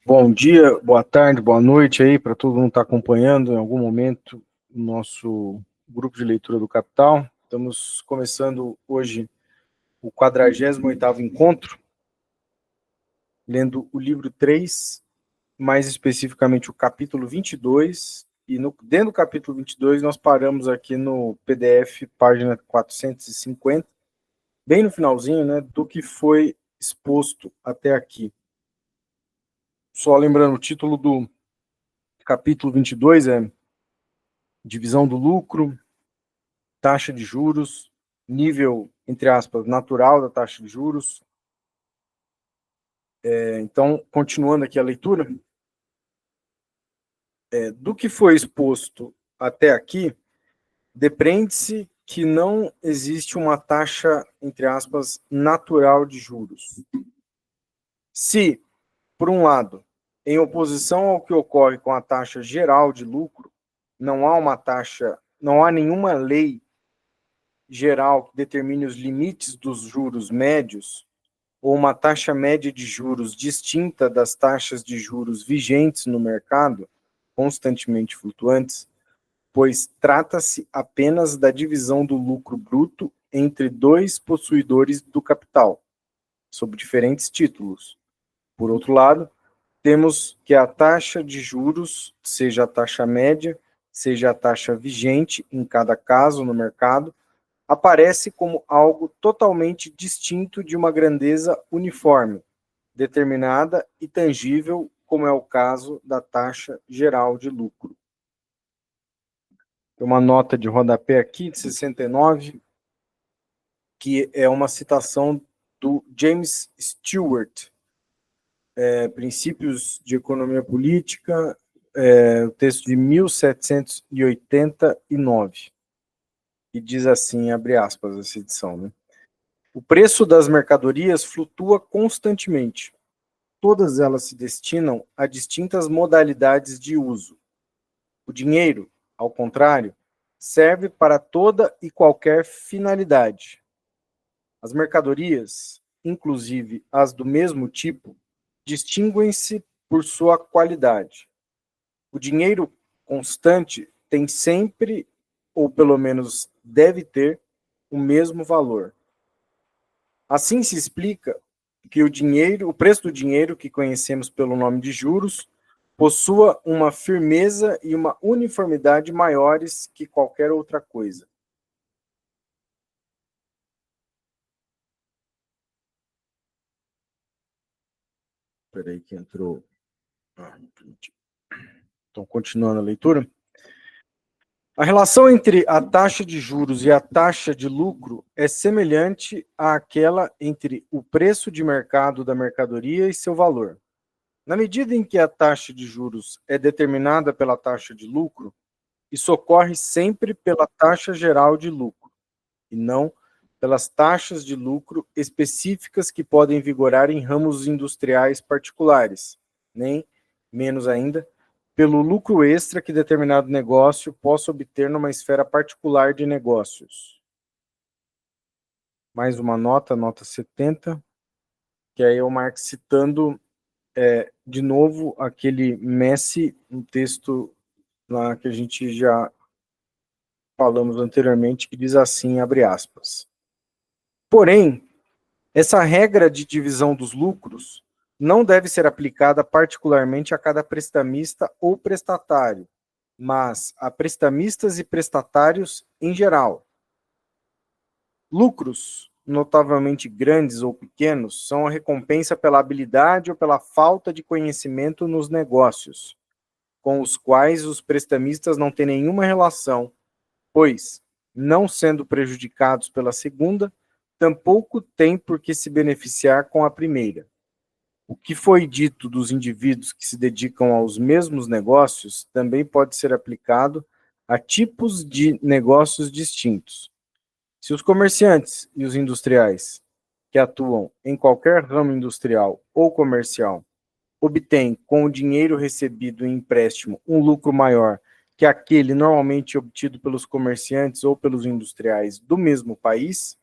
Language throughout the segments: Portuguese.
Bom dia, boa tarde, boa noite aí para todo mundo que está acompanhando em algum momento o nosso grupo de leitura do Capital. Estamos começando hoje o 48º encontro, lendo o livro 3, mais especificamente o capítulo 22, e dentro do capítulo 22 nós paramos aqui no PDF, página 450, bem no finalzinho, né, do que foi exposto até aqui. Só lembrando, o título do capítulo 22 é divisão do lucro, taxa de juros, nível, entre aspas, natural da taxa de juros. Então, continuando aqui a leitura, do que foi exposto até aqui, depreende-se que não existe uma taxa, entre aspas, natural de juros. Se, por um lado, em oposição ao que ocorre com a taxa geral de lucro, não há nenhuma lei geral que determine os limites dos juros médios, ou uma taxa média de juros distinta das taxas de juros vigentes no mercado, constantemente flutuantes, pois trata-se apenas da divisão do lucro bruto entre dois possuidores do capital, sob diferentes títulos. Por outro lado, temos que a taxa de juros, seja a taxa média, seja a taxa vigente em cada caso no mercado, aparece como algo totalmente distinto de uma grandeza uniforme, determinada e tangível, como é o caso da taxa geral de lucro. Tem uma nota de rodapé aqui, de 69, que é uma citação do James Stewart, Princípios de Economia Política, o texto de 1789, que diz assim, abre aspas, essa edição, né? O preço das mercadorias flutua constantemente. Todas elas se destinam a distintas modalidades de uso. O dinheiro, ao contrário, serve para toda e qualquer finalidade. As mercadorias, inclusive as do mesmo tipo, distinguem-se por sua qualidade. O dinheiro constante tem sempre, ou pelo menos deve ter, o mesmo valor. Assim se explica que o preço do dinheiro, que conhecemos pelo nome de juros, possua uma firmeza e uma uniformidade maiores que qualquer outra coisa. Espera aí que entrou. Então, continuando a leitura. A relação entre a taxa de juros e a taxa de lucro é semelhante àquela entre o preço de mercado da mercadoria e seu valor. Na medida em que a taxa de juros é determinada pela taxa de lucro, isso ocorre sempre pela taxa geral de lucro, e não pelas taxas de lucro específicas que podem vigorar em ramos industriais particulares, nem, menos ainda, pelo lucro extra que determinado negócio possa obter numa esfera particular de negócios. Mais uma nota, nota 70, que aí é o Marx citando de novo aquele Messi, um texto lá que a gente já falamos anteriormente, que diz assim, abre aspas. Porém, essa regra de divisão dos lucros não deve ser aplicada particularmente a cada prestamista ou prestatário, mas a prestamistas e prestatários em geral. Lucros, notavelmente grandes ou pequenos, são a recompensa pela habilidade ou pela falta de conhecimento nos negócios, com os quais os prestamistas não têm nenhuma relação, pois, não sendo prejudicados pela segunda, tampouco têm por que se beneficiar com a primeira. O que foi dito dos indivíduos que se dedicam aos mesmos negócios também pode ser aplicado a tipos de negócios distintos. Se os comerciantes e os industriais, que atuam em qualquer ramo industrial ou comercial, obtêm com o dinheiro recebido em empréstimo um lucro maior que aquele normalmente obtido pelos comerciantes ou pelos industriais do mesmo país,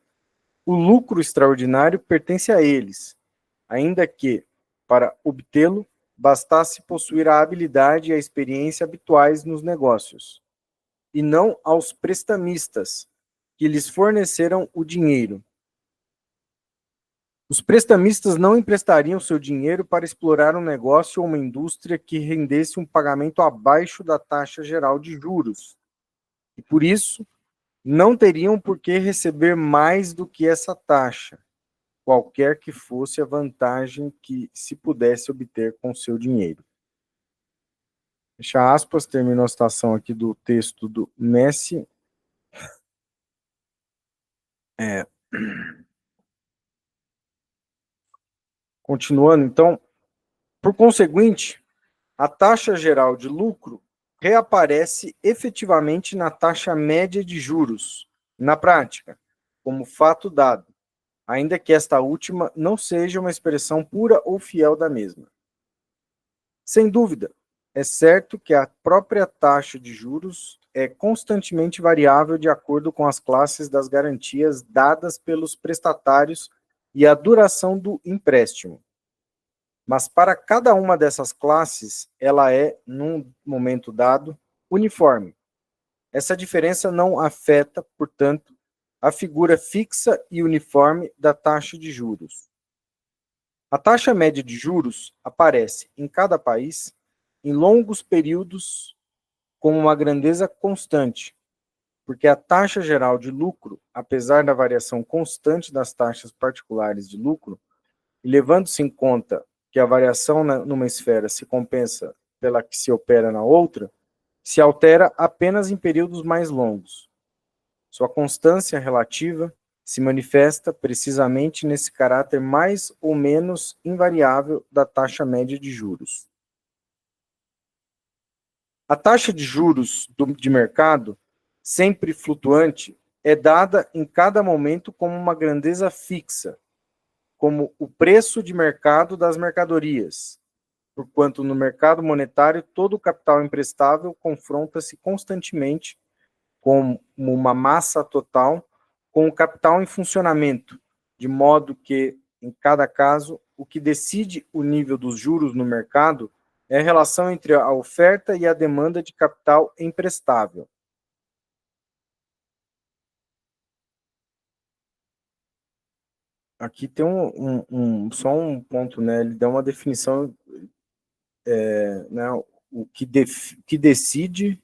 o lucro extraordinário pertence a eles, ainda que, para obtê-lo, bastasse possuir a habilidade e a experiência habituais nos negócios, e não aos prestamistas, que lhes forneceram o dinheiro. Os prestamistas não emprestariam seu dinheiro para explorar um negócio ou uma indústria que rendesse um pagamento abaixo da taxa geral de juros, e por isso não teriam por que receber mais do que essa taxa, qualquer que fosse a vantagem que se pudesse obter com seu dinheiro. Fecha aspas, terminou a citação aqui do texto do Messi. Continuando, então, por conseguinte, a taxa geral de lucro reaparece efetivamente na taxa média de juros, na prática, como fato dado, ainda que esta última não seja uma expressão pura ou fiel da mesma. Sem dúvida, é certo que a própria taxa de juros é constantemente variável de acordo com as classes das garantias dadas pelos prestatários e a duração do empréstimo. Mas para cada uma dessas classes, ela é, num momento dado, uniforme. Essa diferença não afeta, portanto, a figura fixa e uniforme da taxa de juros. A taxa média de juros aparece em cada país em longos períodos como uma grandeza constante, porque a taxa geral de lucro, apesar da variação constante das taxas particulares de lucro, e levando-se em conta que a variação numa esfera se compensa pela que se opera na outra, se altera apenas em períodos mais longos. Sua constância relativa se manifesta precisamente nesse caráter mais ou menos invariável da taxa média de juros. A taxa de juros de mercado, sempre flutuante, é dada em cada momento como uma grandeza fixa, como o preço de mercado das mercadorias, porquanto no mercado monetário todo o capital emprestável confronta-se constantemente como uma massa total com o capital em funcionamento, de modo que, em cada caso, o que decide o nível dos juros no mercado é a relação entre a oferta e a demanda de capital emprestável. Aqui tem só um ponto, né? Ele dá uma definição, né? O que decide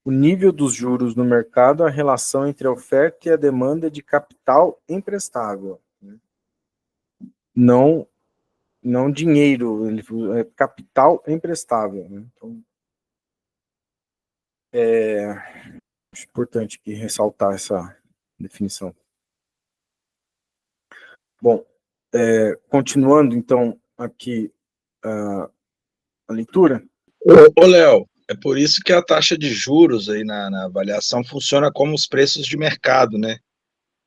o nível dos juros no mercado, a relação entre a oferta e a demanda de capital emprestável, né? Não, não dinheiro, é capital emprestável, né? Então, acho importante aqui ressaltar essa definição. Bom, continuando então aqui a leitura. Ô, Léo, é por isso que a taxa de juros aí na avaliação funciona como os preços de mercado, né?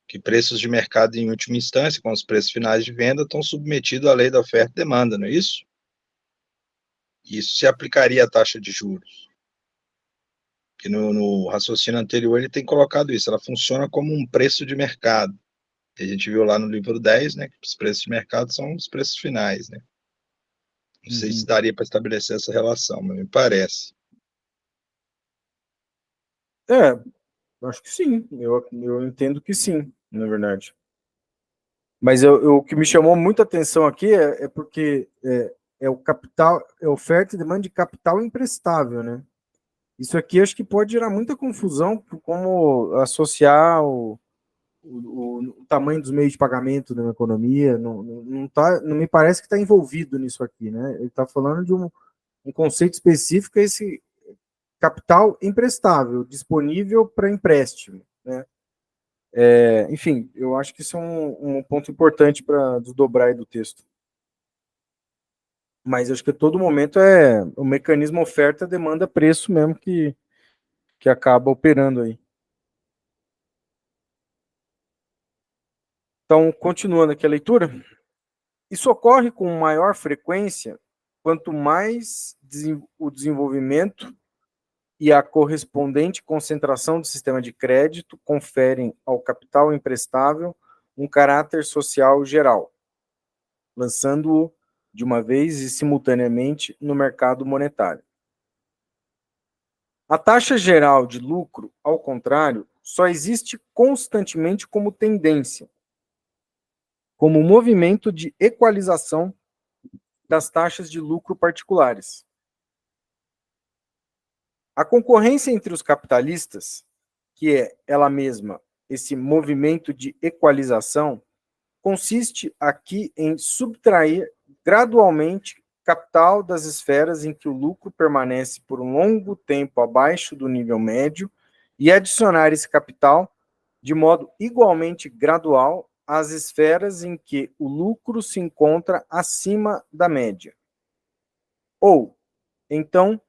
Que preços de mercado, em última instância, com os preços finais de venda, estão submetidos à lei da oferta e demanda, não é isso? Isso se aplicaria à taxa de juros. Que no raciocínio anterior ele tem colocado isso, ela funciona como um preço de mercado. A gente viu lá no livro 10, né, que os preços de mercado são os preços finais, né? Não sei se daria para estabelecer essa relação, mas me parece. Acho que sim, eu entendo que sim, na verdade. Mas o que me chamou muita atenção aqui é porque é o capital, é oferta e demanda de capital emprestável, né? Isso aqui acho que pode gerar muita confusão por como associar o tamanho dos meios de pagamento na economia. Não me parece que está envolvido nisso aqui, né? Ele está falando de um conceito específico, esse capital emprestável, disponível para empréstimo, né? Enfim, eu acho que isso é um ponto importante para desdobrar aí do texto. Mas acho que a todo momento é o mecanismo oferta, demanda, preço mesmo que acaba operando aí. Então, continuando aqui a leitura, isso ocorre com maior frequência quanto mais o desenvolvimento e a correspondente concentração do sistema de crédito conferem ao capital emprestável um caráter social geral, lançando-o de uma vez e simultaneamente no mercado monetário. A taxa geral de lucro, ao contrário, só existe constantemente como tendência, como movimento de equalização das taxas de lucro particulares. A concorrência entre os capitalistas, que é ela mesma esse movimento de equalização, consiste aqui em subtrair gradualmente capital das esferas em que o lucro permanece por um longo tempo abaixo do nível médio e adicionar esse capital de modo igualmente gradual às esferas em que o lucro se encontra acima da média. Ou, então,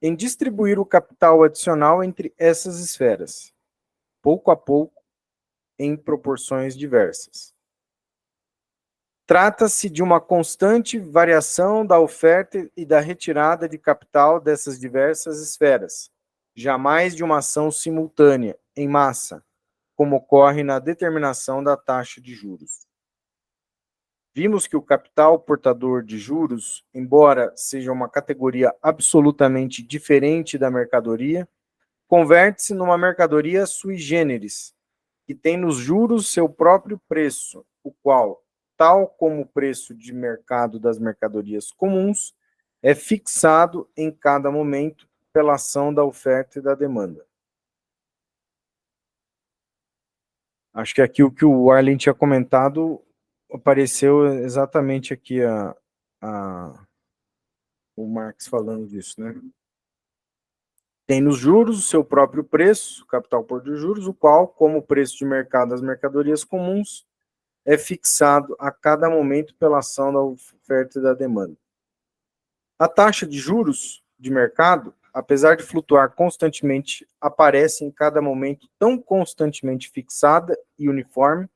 em distribuir o capital adicional entre essas esferas, pouco a pouco, em proporções diversas. Trata-se de uma constante variação da oferta e da retirada de capital dessas diversas esferas, jamais de uma ação simultânea, em massa, como ocorre na determinação da taxa de juros. Vimos que o capital portador de juros, embora seja uma categoria absolutamente diferente da mercadoria, converte-se numa mercadoria sui generis, que tem nos juros seu próprio preço, o qual, tal como o preço de mercado das mercadorias comuns, é fixado em cada momento pela ação da oferta e da demanda. Acho que aqui o que o Arlen tinha comentado apareceu exatamente aqui o Marx falando disso, né? Tem nos juros o seu próprio preço, capital por juros, o qual, como o preço de mercado das mercadorias comuns, é fixado a cada momento pela ação da oferta e da demanda. A taxa de juros de mercado, apesar de flutuar constantemente, aparece em cada momento tão constantemente fixada e uniforme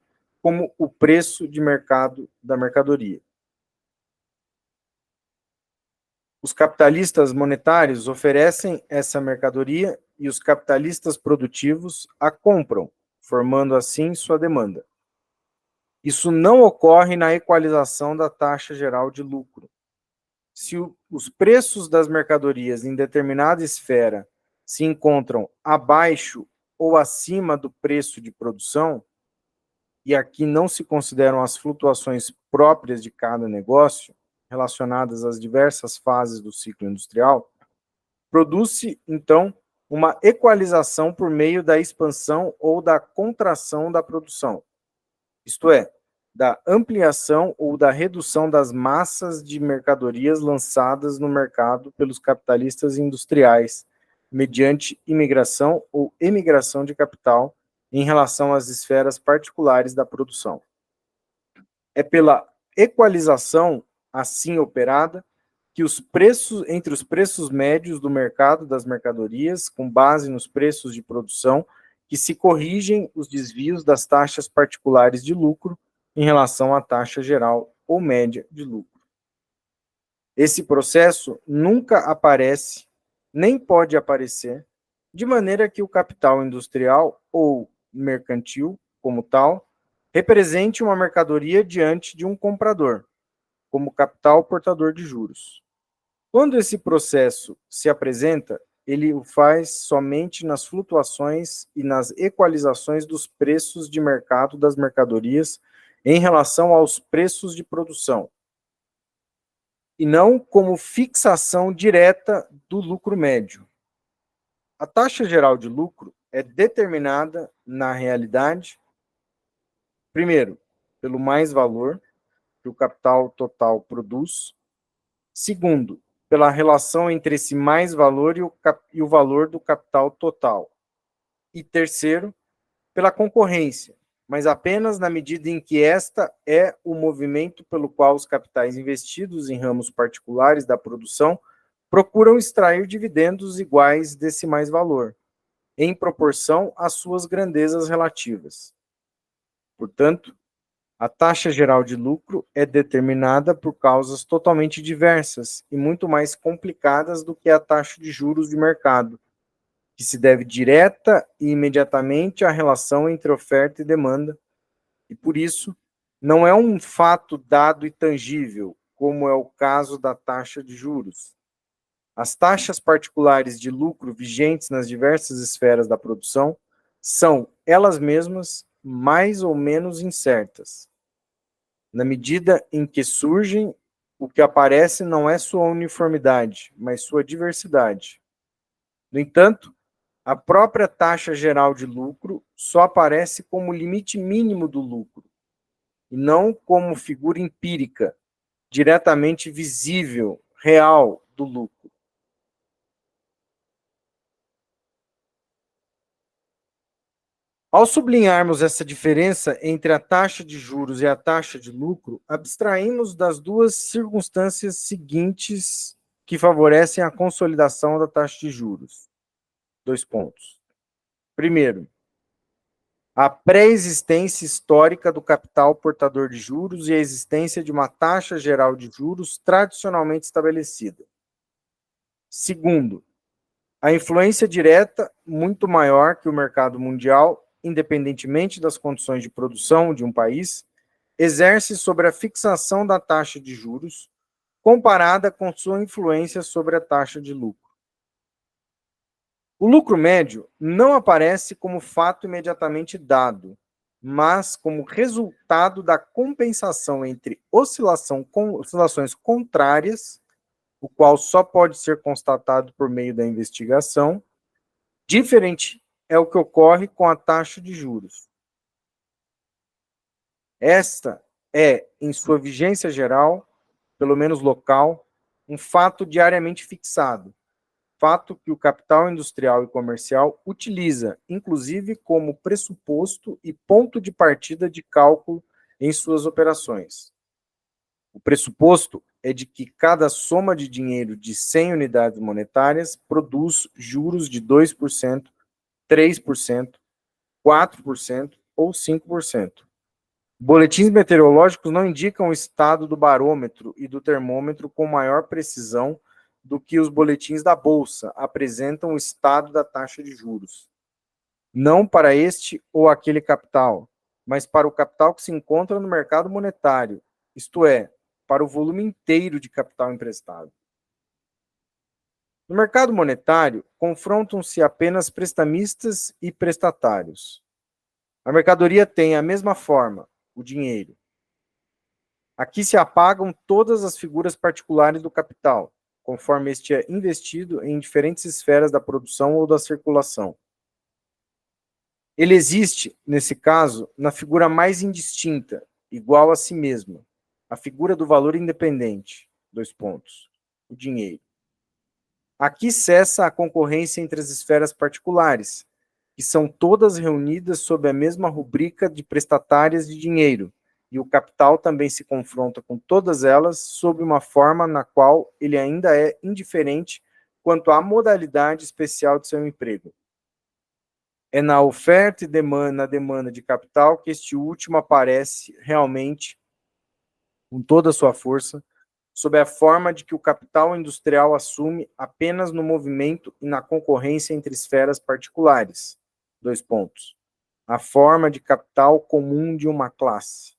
como o preço de mercado da mercadoria. Os capitalistas monetários oferecem essa mercadoria e os capitalistas produtivos a compram, formando assim sua demanda. Isso não ocorre na equalização da taxa geral de lucro. Se os preços das mercadorias em determinada esfera se encontram abaixo ou acima do preço de produção, e aqui não se consideram as flutuações próprias de cada negócio, relacionadas às diversas fases do ciclo industrial, produz-se, então, uma equalização por meio da expansão ou da contração da produção, isto é, da ampliação ou da redução das massas de mercadorias lançadas no mercado pelos capitalistas industriais, mediante imigração ou emigração de capital em relação às esferas particulares da produção. É pela equalização assim operada que os preços entre os preços médios do mercado das mercadorias, com base nos preços de produção, que se corrigem os desvios das taxas particulares de lucro em relação à taxa geral ou média de lucro. Esse processo nunca aparece, nem pode aparecer, de maneira que o capital industrial ou mercantil, como tal, represente uma mercadoria diante de um comprador, como capital portador de juros. Quando esse processo se apresenta, ele o faz somente nas flutuações e nas equalizações dos preços de mercado das mercadorias em relação aos preços de produção, e não como fixação direta do lucro médio. A taxa geral de lucro é determinada, na realidade, primeiro, pelo mais-valor que o capital total produz, segundo, pela relação entre esse mais-valor e o valor do capital total, e terceiro, pela concorrência, mas apenas na medida em que esta é o movimento pelo qual os capitais investidos em ramos particulares da produção procuram extrair dividendos iguais desse mais-valor, em proporção às suas grandezas relativas. Portanto, a taxa geral de lucro é determinada por causas totalmente diversas e muito mais complicadas do que a taxa de juros de mercado, que se deve direta e imediatamente à relação entre oferta e demanda, e por isso não é um fato dado e tangível, como é o caso da taxa de juros. As taxas particulares de lucro vigentes nas diversas esferas da produção são, elas mesmas, mais ou menos incertas. Na medida em que surgem, o que aparece não é sua uniformidade, mas sua diversidade. No entanto, a própria taxa geral de lucro só aparece como limite mínimo do lucro, e não como figura empírica, diretamente visível, real do lucro. Ao sublinharmos essa diferença entre a taxa de juros e a taxa de lucro, abstraímos das duas circunstâncias seguintes que favorecem a consolidação da taxa de juros. 2 pontos. Primeiro, a pré-existência histórica do capital portador de juros e a existência de uma taxa geral de juros tradicionalmente estabelecida. Segundo, a influência direta, muito maior que o mercado mundial, independentemente das condições de produção de um país, exerce sobre a fixação da taxa de juros, comparada com sua influência sobre a taxa de lucro. O lucro médio não aparece como fato imediatamente dado, mas como resultado da compensação entre oscilações contrárias, o qual só pode ser constatado por meio da investigação. Diferente é o que ocorre com a taxa de juros. Esta é, em sua vigência geral, pelo menos local, um fato diariamente fixado, fato que o capital industrial e comercial utiliza, inclusive, como pressuposto e ponto de partida de cálculo em suas operações. O pressuposto é de que cada soma de dinheiro de 100 unidades monetárias produz juros de 2%, 3%, 4% ou 5%. Boletins meteorológicos não indicam o estado do barômetro e do termômetro com maior precisão do que os boletins da Bolsa apresentam o estado da taxa de juros. Não para este ou aquele capital, mas para o capital que se encontra no mercado monetário, isto é, para o volume inteiro de capital emprestado. No mercado monetário, confrontam-se apenas prestamistas e prestatários. A mercadoria tem a mesma forma, o dinheiro. Aqui se apagam todas as figuras particulares do capital, conforme este é investido em diferentes esferas da produção ou da circulação. Ele existe, nesse caso, na figura mais indistinta, igual a si mesma, a figura do valor independente, 2 pontos, o dinheiro. Aqui cessa a concorrência entre as esferas particulares, que são todas reunidas sob a mesma rubrica de prestatárias de dinheiro, e o capital também se confronta com todas elas sob uma forma na qual ele ainda é indiferente quanto à modalidade especial de seu emprego. É na oferta e na demanda de capital que este último aparece realmente com toda a sua força, sob a forma de que o capital industrial assume apenas no movimento e na concorrência entre esferas particulares. 2 pontos. A forma de capital comum de uma classe.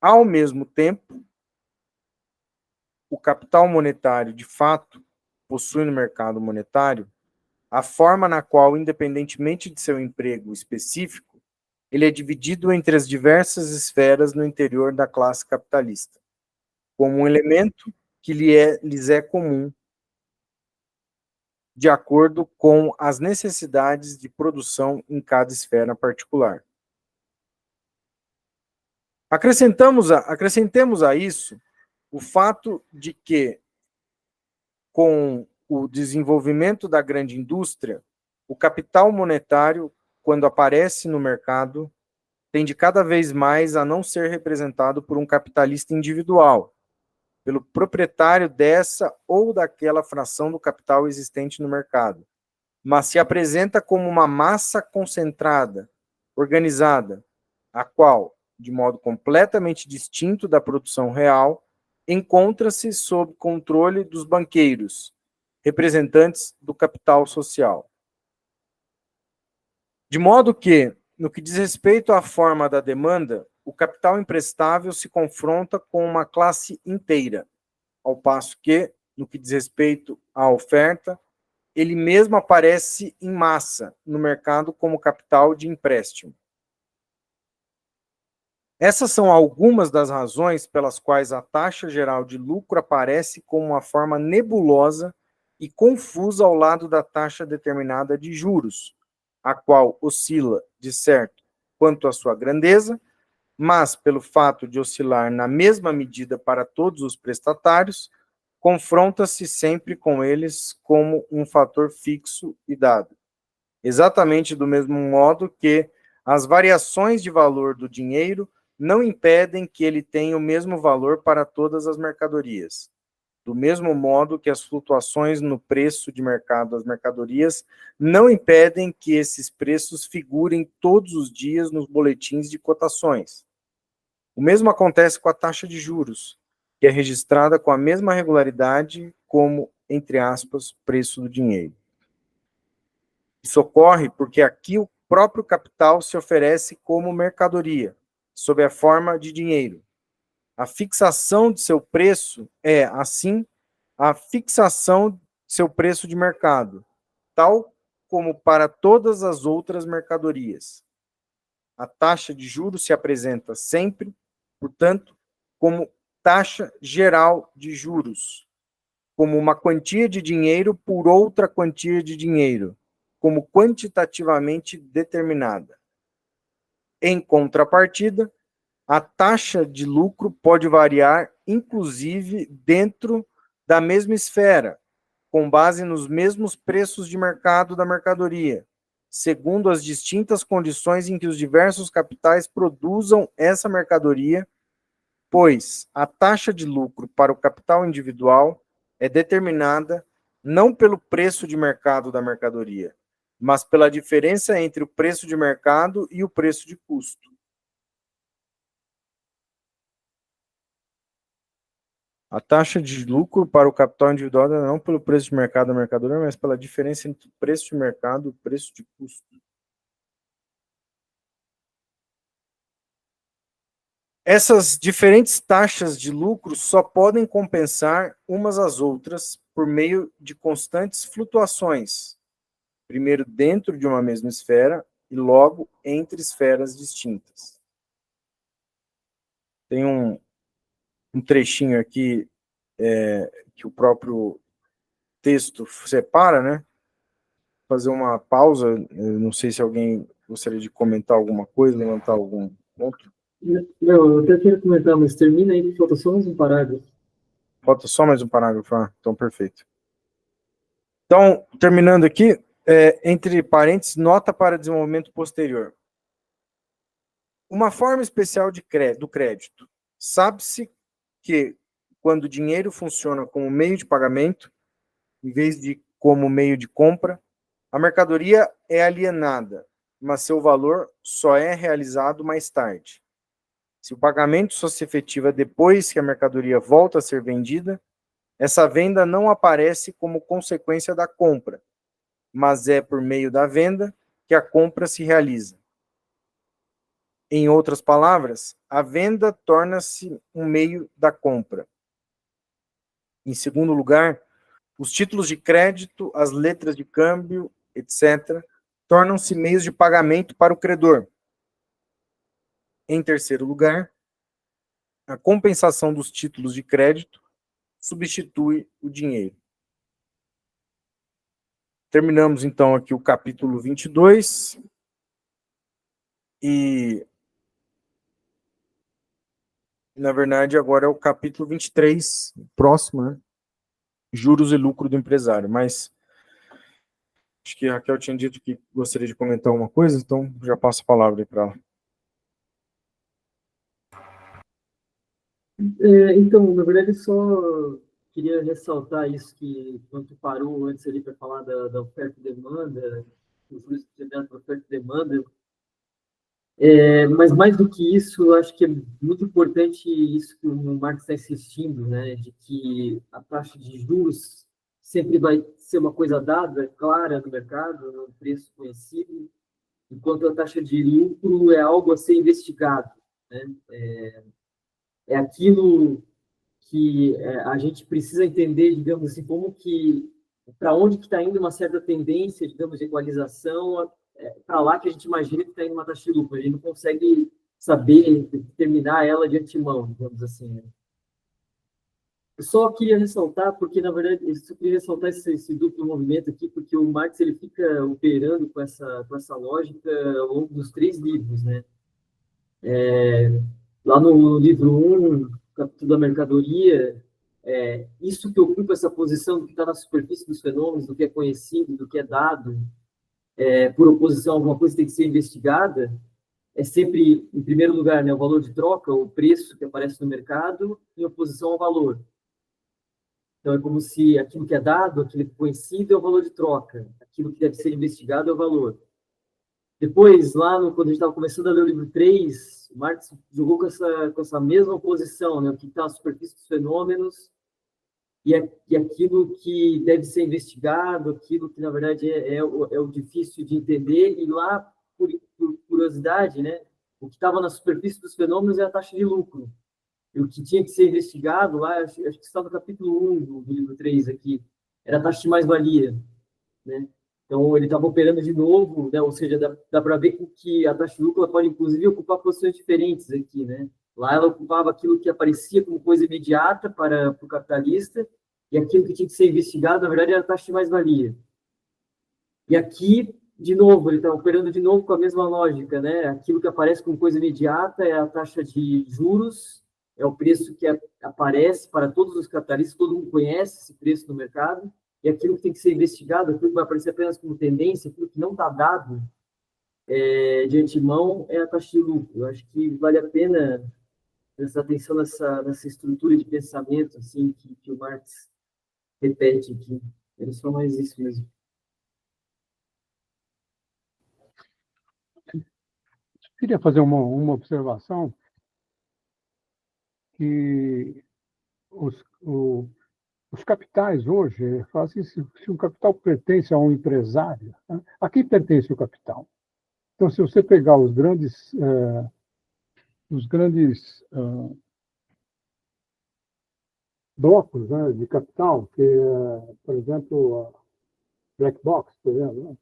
Ao mesmo tempo, o capital monetário, de fato, possui no mercado monetário a forma na qual, independentemente de seu emprego específico, ele é dividido entre as diversas esferas no interior da classe capitalista, como um elemento que lhes é comum, de acordo com as necessidades de produção em cada esfera particular. Acrescentemos a isso o fato de que, com o desenvolvimento da grande indústria, o capital monetário, quando aparece no mercado, tende cada vez mais a não ser representado por um capitalista individual, pelo proprietário dessa ou daquela fração do capital existente no mercado, mas se apresenta como uma massa concentrada, organizada, a qual, de modo completamente distinto da produção real, encontra-se sob controle dos banqueiros, representantes do capital social. De modo que, no que diz respeito à forma da demanda, o capital emprestável se confronta com uma classe inteira, ao passo que, no que diz respeito à oferta, ele mesmo aparece em massa no mercado como capital de empréstimo. Essas são algumas das razões pelas quais a taxa geral de lucro aparece como uma forma nebulosa e confusa ao lado da taxa determinada de juros, a qual oscila, de certo, quanto à sua grandeza, mas, pelo fato de oscilar na mesma medida para todos os prestatários, confronta-se sempre com eles como um fator fixo e dado. Exatamente do mesmo modo que as variações de valor do dinheiro não impedem que ele tenha o mesmo valor para todas as mercadorias. Do mesmo modo que as flutuações no preço de mercado das mercadorias não impedem que esses preços figurem todos os dias nos boletins de cotações. O mesmo acontece com a taxa de juros, que é registrada com a mesma regularidade como, entre aspas, preço do dinheiro. Isso ocorre porque aqui o próprio capital se oferece como mercadoria, sob a forma de dinheiro. A fixação de seu preço é, assim, a fixação de seu preço de mercado, tal como para todas as outras mercadorias. A taxa de juros se apresenta sempre, portanto, como taxa geral de juros, como uma quantia de dinheiro por outra quantia de dinheiro, como quantitativamente determinada. Em contrapartida, a taxa de lucro pode variar, inclusive, dentro da mesma esfera, com base nos mesmos preços de mercado da mercadoria, segundo as distintas condições em que os diversos capitais produzam essa mercadoria, pois a taxa de lucro para o capital individual é determinada não pelo preço de mercado da mercadoria, mas pela diferença entre o preço de mercado e o preço de custo. A taxa de lucro para o capital individual é não pelo preço de mercado da mercadoria, mas pela diferença entre o preço de mercado e o preço de custo. Essas diferentes taxas de lucro só podem compensar umas às outras por meio de constantes flutuações, primeiro dentro de uma mesma esfera e logo entre esferas distintas. Tem um trechinho aqui que o próprio texto separa, né? Fazer uma pausa, eu não sei se alguém gostaria de comentar alguma coisa, levantar algum ponto. Não, eu até queria comentar, mas termina aí, falta só mais um parágrafo. Falta só mais um parágrafo, então perfeito. Então, terminando aqui, entre parênteses, nota para desenvolvimento posterior. Uma forma especial do crédito. Sabe-se que, quando o dinheiro funciona como meio de pagamento, em vez de como meio de compra, a mercadoria é alienada, mas seu valor só é realizado mais tarde. Se o pagamento só se efetiva depois que a mercadoria volta a ser vendida, essa venda não aparece como consequência da compra, mas é por meio da venda que a compra se realiza. Em outras palavras, a venda torna-se um meio da compra. Em segundo lugar, os títulos de crédito, as letras de câmbio, etc., tornam-se meios de pagamento para o credor. Em terceiro lugar, a compensação dos títulos de crédito substitui o dinheiro. Terminamos, então, aqui o capítulo 22. E, na verdade, agora é o capítulo 23, próximo, né? Juros e lucro do empresário. Mas acho que a Raquel tinha dito que gostaria de comentar alguma coisa, então já passo a palavra para ela. Então, na verdade, só queria ressaltar isso que, quando tu parou antes ali para falar da oferta e demanda, os juros da oferta e demanda, mas mais do que isso, acho que é muito importante isso que o Marx está insistindo, né, de que a taxa de juros sempre vai ser uma coisa dada, clara no mercado, um preço conhecido, enquanto a taxa de lucro é algo a ser investigado, né? É aquilo que a gente precisa entender, digamos assim, como que para onde que está indo uma certa tendência, digamos, de equalização, para lá que a gente imagina que está indo uma taxa de lucro. A gente não consegue saber determinar ela de antemão, digamos assim, né? Eu só queria ressaltar, porque, na verdade, eu só queria ressaltar esse duplo movimento aqui, porque o Marx ele fica operando com essa lógica ao longo dos 3 livros, né? Lá no livro 1, capítulo da mercadoria, isso que ocupa essa posição do que está na superfície dos fenômenos, do que é conhecido, do que é dado, por oposição a alguma coisa que tem que ser investigada, é sempre, em primeiro lugar, né, o valor de troca, o preço que aparece no mercado, em oposição ao valor. Então, é como se aquilo que é dado, aquilo que é conhecido é o valor de troca, aquilo que deve ser investigado é o valor. Depois, lá quando a gente estava começando a ler o livro 3, o Marx jogou com essa mesma posição, né, o que está na superfície dos fenômenos e aquilo que deve ser investigado, aquilo que, na verdade, é o difícil de entender. E lá, por curiosidade, né, o que estava na superfície dos fenômenos é a taxa de lucro. E o que tinha que ser investigado lá, acho que está no capítulo 1 do livro 3 aqui, era a taxa de mais-valia, né? Então, ele estava operando de novo, né? Ou seja, dá para ver que a taxa de lucro pode, inclusive, ocupar posições diferentes aqui, né? Lá ela ocupava aquilo que aparecia como coisa imediata para o capitalista, e aquilo que tinha que ser investigado, na verdade, era a taxa de mais-valia. E aqui, de novo, ele está operando de novo com a mesma lógica, né? Aquilo que aparece como coisa imediata é a taxa de juros, é o preço que aparece para todos os capitalistas, todo mundo conhece esse preço no mercado, e aquilo que tem que ser investigado, aquilo que vai aparecer apenas como tendência, aquilo que não está dado de antemão, é a taxa de lucro. Eu acho que vale a pena prestar atenção nessa estrutura de pensamento assim, que o Marx repete aqui. Era só mais isso mesmo. Eu queria fazer uma observação que os capitais hoje, fazem se o capital pertence a um empresário, né? A quem pertence o capital? Então, se você pegar os grandes blocos, né, de capital, que por exemplo, a Black Box, por exemplo, né?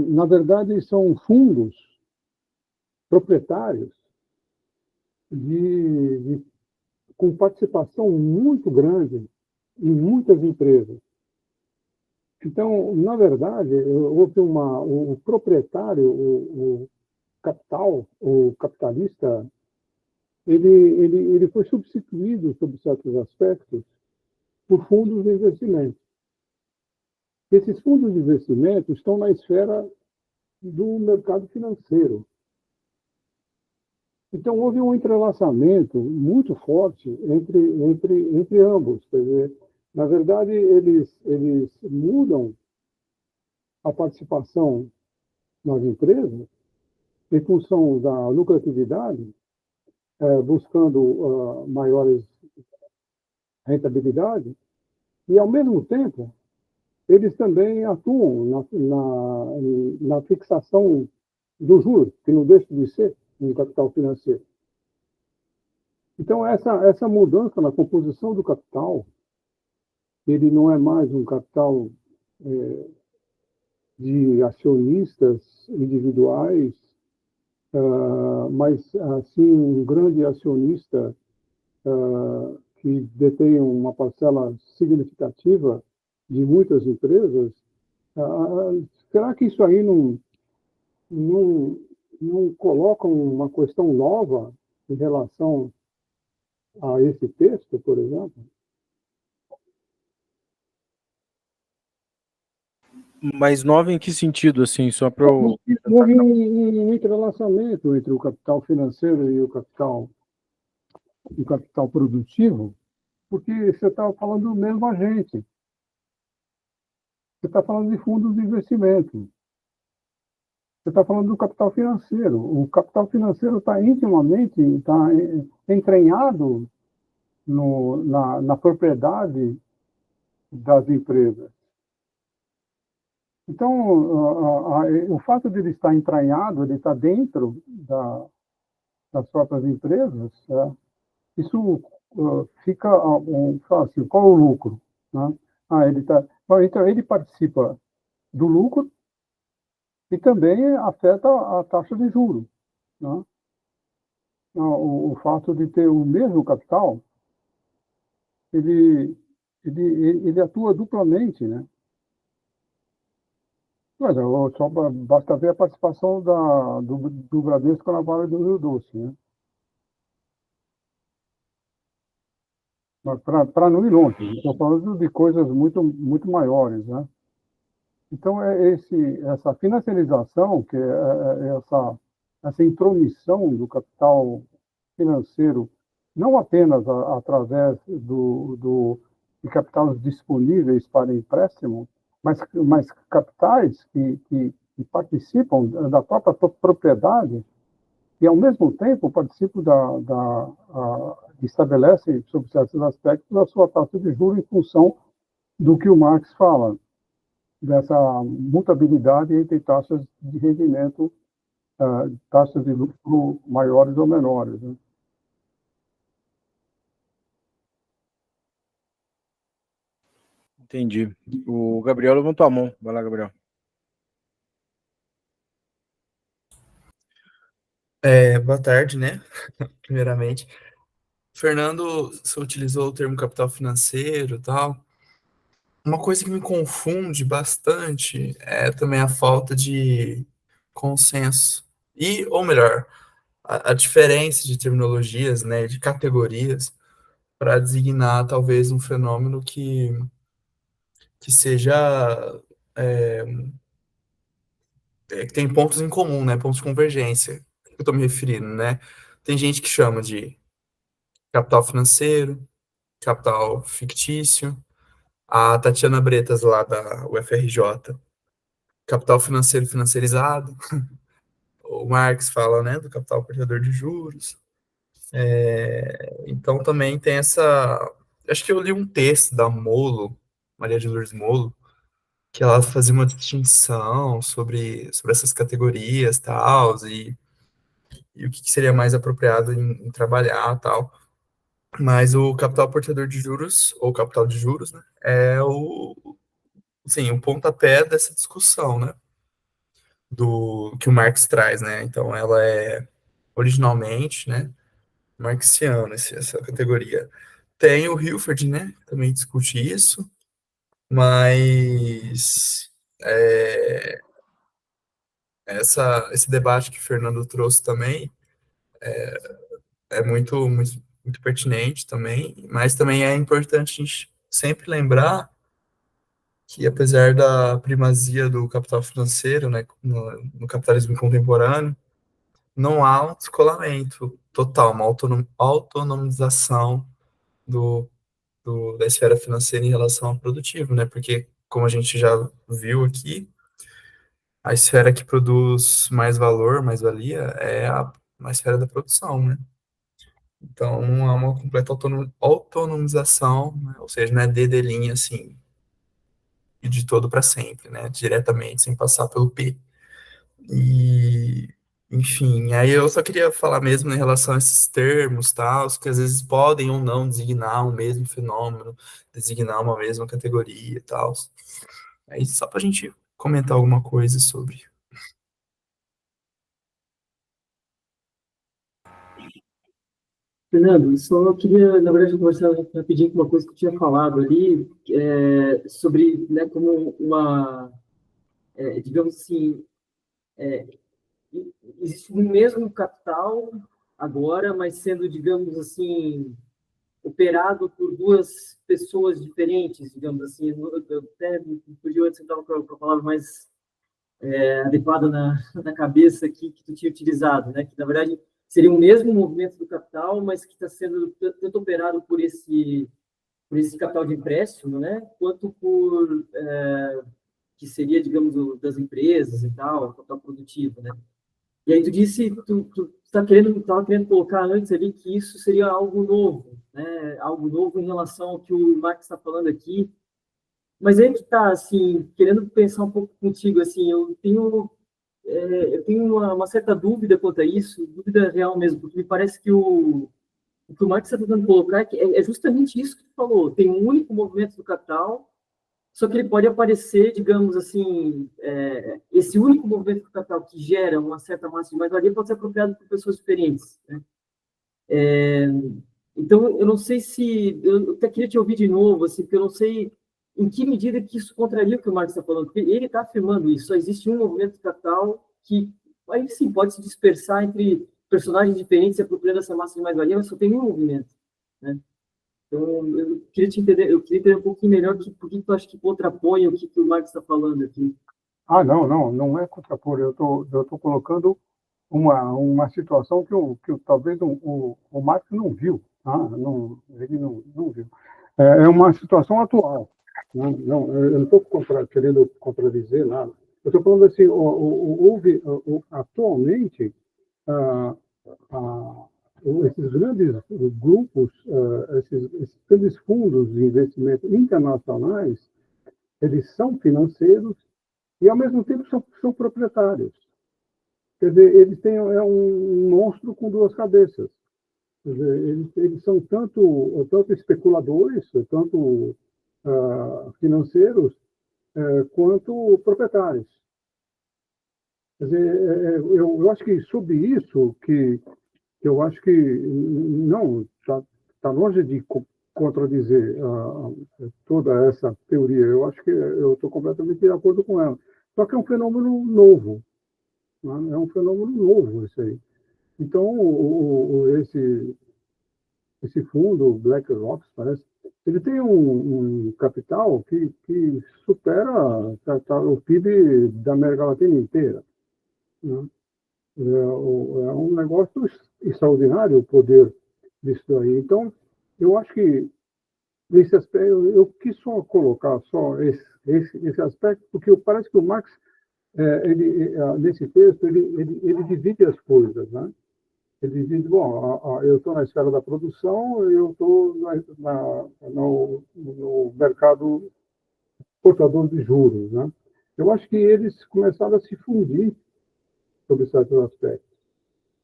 Na verdade, são fundos proprietários com participação muito grande em muitas empresas. Então, na verdade, houve o proprietário, o capital, o capitalista, ele foi substituído, sob certos aspectos, por fundos de investimento. Esses fundos de investimento estão na esfera do mercado financeiro. Então, houve um entrelaçamento muito forte entre ambos. Quer dizer, na verdade, eles mudam a participação nas empresas em função da lucratividade, buscando maiores rentabilidades, e, ao mesmo tempo, eles também atuam na fixação do juros, que não deixa de ser um capital financeiro. Então, essa mudança na composição do capital, ele não é mais um capital de acionistas individuais, mas, assim, um grande acionista que detém uma parcela significativa de muitas empresas. Será que isso aí não coloca uma questão nova em relação a esse texto, por exemplo? Mas nova em que sentido, assim, só para eu... Houve um entrelaçamento entre o capital financeiro e o capital produtivo, porque você está falando do mesmo agente. Você está falando de fundos de investimento. Você está falando do capital financeiro. O capital financeiro está intimamente entranhado na propriedade das empresas. Então, o fato de ele estar entranhado, ele está dentro das próprias empresas, isso fica fala assim, qual é o lucro? Né? Então ele participa do lucro e também afeta a taxa de juros. Né? O fato de ter o mesmo capital, ele, ele atua duplamente, né? Mas só basta ver a participação do Bradesco na Vale do Rio Doce, né? Mas para não ir longe, estou falando de coisas muito maiores, né? Então, essa financiarização, que é essa intromissão do capital financeiro, não apenas através de capitais disponíveis para empréstimo, mas capitais que participam da própria propriedade e, ao mesmo tempo, participam estabelecem, sob certos aspectos, a sua taxa de juros em função do que o Marx fala, dessa mutabilidade entre taxas de rendimento, taxas de lucro maiores ou menores. Né? Entendi. O Gabriel levantou a mão. Vai lá, Gabriel. Boa tarde, né? Primeiramente. Fernando, você utilizou o termo capital financeiro e tal. Uma coisa que me confunde bastante é também a falta de consenso. Ou melhor, a diferença de terminologias, né, de categorias, para designar talvez um fenômeno que seja. é, que tem pontos em comum, né? Pontos de convergência. O que eu estou me referindo, né? Tem gente que chama de capital financeiro, capital fictício. A Tatiana Bretas, lá da UFRJ, capital financeiro financiarizado. O Marx fala, né, do capital portador de juros. Então também tem essa. Acho que eu li um texto da Molo, Maria de Lourdes Molo, que ela fazia uma distinção sobre essas categorias tal, e o que seria mais apropriado em trabalhar tal. Mas o capital portador de juros, ou capital de juros, né, é o pontapé dessa discussão, né, do que o Marx traz, né? Então ela é originalmente, né, marxiana, essa categoria. Tem o Hilford, né, que também discute isso, mas esse debate que o Fernando trouxe também é muito pertinente também, mas também é importante a gente sempre lembrar que, apesar da primazia do capital financeiro, né, no capitalismo contemporâneo, não há um descolamento total, uma autonomização da esfera financeira em relação ao produtivo, né? Porque, como a gente já viu aqui, a esfera que produz mais valor, mais valia, é a esfera da produção, né? Então, há uma completa autonomização, né? Ou seja, não é dedelinha, assim, e de todo para sempre, né? Diretamente, sem passar pelo P. E, enfim, aí eu só queria falar mesmo em relação a esses termos, tal, que às vezes podem ou não designar um mesmo fenômeno, designar uma mesma categoria e tal. Aí só para a gente comentar alguma coisa sobre. Fernando, só eu queria, na verdade, conversar rapidinho com uma coisa que eu tinha falado ali, sobre, né, como digamos assim, existe o mesmo capital agora, mas sendo, digamos assim, operado por duas pessoas diferentes, digamos assim. Eu até me fugiu antes, eu estava com a palavra mais adequada na cabeça que tu tinha utilizado, né? Que, na verdade, seria o mesmo movimento do capital, mas que está sendo tanto operado por esse capital de empréstimo, né? Quanto por que seria, digamos, das empresas e tal, capital produtivo, né? E aí tu disse, tu estava querendo colocar antes ali que isso seria algo novo, né? Algo novo em relação ao que o Marx está falando aqui. Mas aí que está, assim, querendo pensar um pouco contigo, assim, eu tenho uma certa dúvida quanto a isso, dúvida real mesmo, porque me parece que o que o Marx está tentando colocar é justamente isso que tu falou. Tem um único movimento do capital, só que ele pode aparecer, digamos assim, esse único movimento do capital que gera uma certa massa de mais-valia pode ser apropriado por pessoas diferentes, né? Então, eu não sei se... Eu até queria te ouvir de novo, assim, porque eu não sei em que medida que isso contraria o que o Marx está falando, porque ele está afirmando isso, só existe um movimento de capital que, aí sim, pode se dispersar entre personagens diferentes se apropriando dessa massa de mais-valia, mas só tem um movimento, né? Então, eu queria entender um pouquinho melhor por que tu acha que contrapõe o que o Marx está falando aqui. Não é contrapor. Eu tô colocando uma situação que talvez o Marx não viu, tá? Ele não viu. É uma situação atual. Né? Não, eu não estou querendo contradizer nada. Eu estou falando assim, atualmente, esses grandes grupos, esses grandes fundos de investimento internacionais, eles são financeiros e, ao mesmo tempo, são proprietários. Quer dizer, eles têm um monstro com duas cabeças. Quer dizer, eles são tanto especuladores, tanto financeiros, quanto proprietários. Quer dizer, eu acho que sobre isso que eu acho que não está longe de contradizer toda essa teoria. Eu acho que eu estou completamente de acordo com ela. Só que é um fenômeno novo. Né? É um fenômeno novo isso aí. Então, esse fundo, BlackRock, parece, ele tem um capital que supera o PIB da América Latina inteira. Né? É um negócio extraordinário o poder disso aí. Então, eu acho que nesse aspecto, eu quis só colocar só esse aspecto, porque parece que o Marx, nesse texto, ele divide as coisas, né? Ele diz, bom, eu estou na esfera da produção, eu estou no mercado portador de juros, né? Eu acho que eles começaram a se fundir sobre certos aspectos.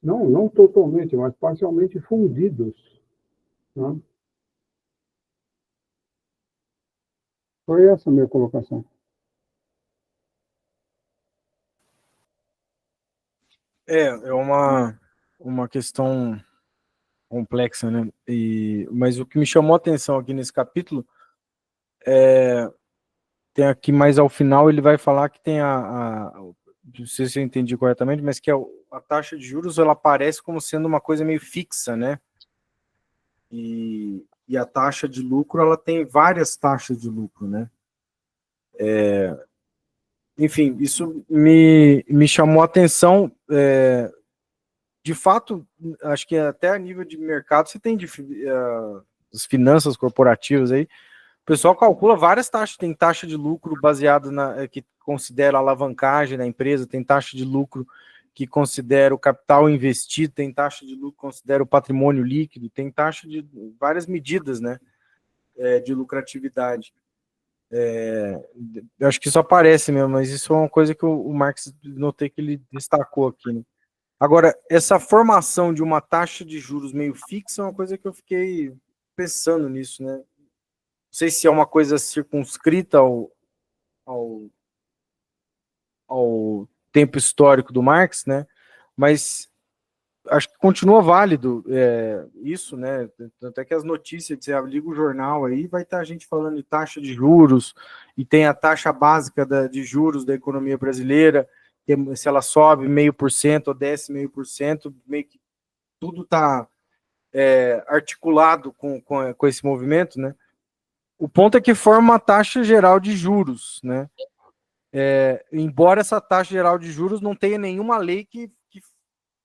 Não totalmente, mas parcialmente fundidos. Né? Foi essa a minha colocação. É uma questão complexa, né? Mas o que me chamou a atenção aqui nesse capítulo tem aqui mais ao final, ele vai falar que tem não sei se eu entendi corretamente, mas que a taxa de juros ela aparece como sendo uma coisa meio fixa, né? E a taxa de lucro ela tem várias taxas de lucro, né? Enfim, isso me chamou a atenção. De fato, acho que até a nível de mercado você tem as finanças corporativas aí. O pessoal calcula várias taxas, tem taxa de lucro baseada que considera a alavancagem da empresa, tem taxa de lucro que considera o capital investido, tem taxa de lucro que considera o patrimônio líquido, tem taxa de várias medidas, né, de lucratividade. Eu acho que isso aparece mesmo, mas isso é uma coisa que o Marx notei que ele destacou aqui, né? Agora, essa formação de uma taxa de juros meio fixa é uma coisa que eu fiquei pensando nisso, né? Não sei se é uma coisa circunscrita ao tempo histórico do Marx, né? Mas acho que continua válido isso, né? Até que as notícias, você liga o jornal aí, vai estar a gente falando de taxa de juros, e tem a taxa básica de juros da economia brasileira, que se ela sobe 0,5% ou desce 0,5%, meio que tudo está articulado com esse movimento, né? O ponto é que forma uma taxa geral de juros, né? Embora essa taxa geral de juros não tenha nenhuma lei que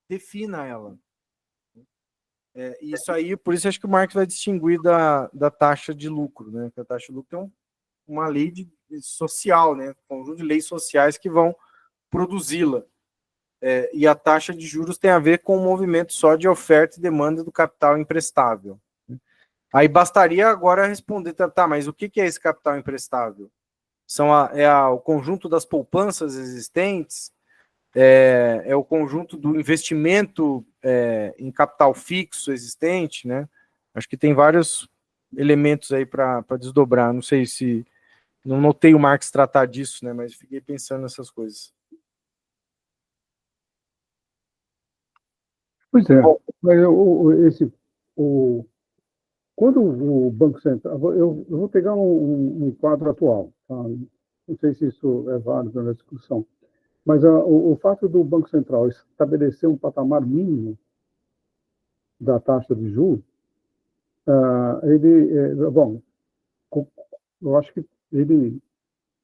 defina ela. Isso aí, por isso acho que o Marx vai distinguir da taxa de lucro, né? Porque a taxa de lucro é uma lei social, né? Um conjunto de leis sociais que vão produzi-la. E a taxa de juros tem a ver com o movimento só de oferta e demanda do capital emprestável. Aí bastaria agora responder, tá, mas o que é esse capital emprestável? O conjunto das poupanças existentes, é o conjunto do investimento em capital fixo existente, né? Acho que tem vários elementos aí para desdobrar. Não sei se... Não notei o Marx tratar disso, né? Mas fiquei pensando nessas coisas. Pois é. Bom, Mas quando o Banco Central... Eu vou pegar um quadro atual, tá? Não sei se isso é válido na discussão, mas o fato do Banco Central estabelecer um patamar mínimo da taxa de juros, bom, eu acho que ele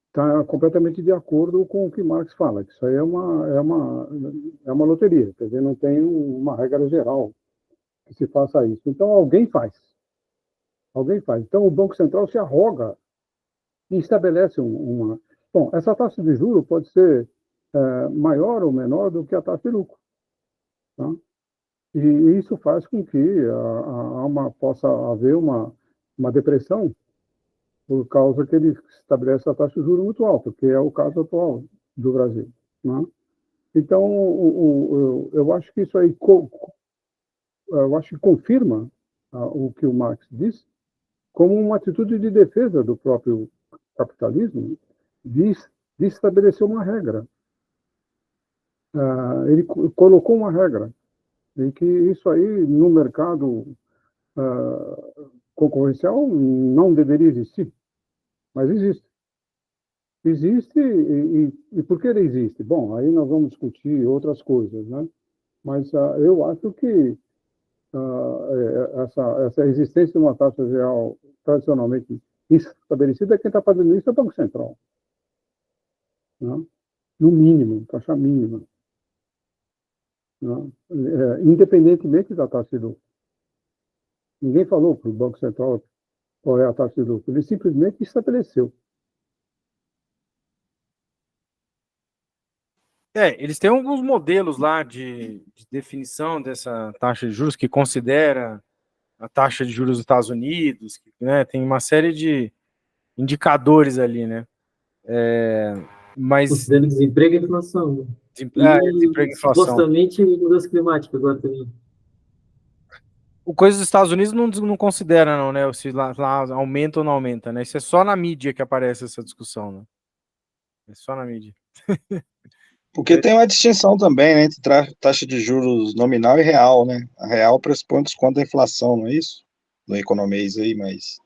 está completamente de acordo com o que Marx fala, que isso aí é uma loteria, quer dizer, não tem uma regra geral que se faça isso. Então, alguém faz. Alguém faz. Então, o Banco Central se arroga e estabelece uma... Bom, essa taxa de juros pode ser maior ou menor do que a taxa de lucro. Tá? E isso faz com que possa haver uma depressão por causa que ele estabelece a taxa de juros muito alta, que é o caso atual do Brasil. Né? Então, eu acho que isso aí eu acho que confirma o que o Marx disse como uma atitude de defesa do próprio capitalismo de estabelecer uma regra. Ele colocou uma regra em que isso aí no mercado concorrencial não deveria existir, mas existe. Existe, e por que ele existe? Bom, aí nós vamos discutir outras coisas, né? Mas eu acho que essa existência de uma taxa real tradicionalmente estabelecida, quem está fazendo isso é o Banco Central, né? No mínimo, taxa mínima, né? Independentemente da taxa de lucro. Ninguém falou para o Banco Central qual é a taxa de lucro, ele simplesmente estabeleceu. eles têm alguns modelos lá de definição dessa taxa de juros que considera a taxa de juros dos Estados Unidos, né? Tem uma série de indicadores ali, né? Mas Considerando desemprego e inflação, né? desemprego E e inflação. supostamente mudança climática agora também. O coisa dos Estados Unidos não considera, não, né? Se lá aumenta ou não aumenta, né? Isso é só na mídia que aparece essa discussão, né? É só na mídia. Porque tem uma distinção também, né, entre taxa de juros nominal e real, né? A real pressupõe desconto da inflação, não é isso? No economês aí, mas...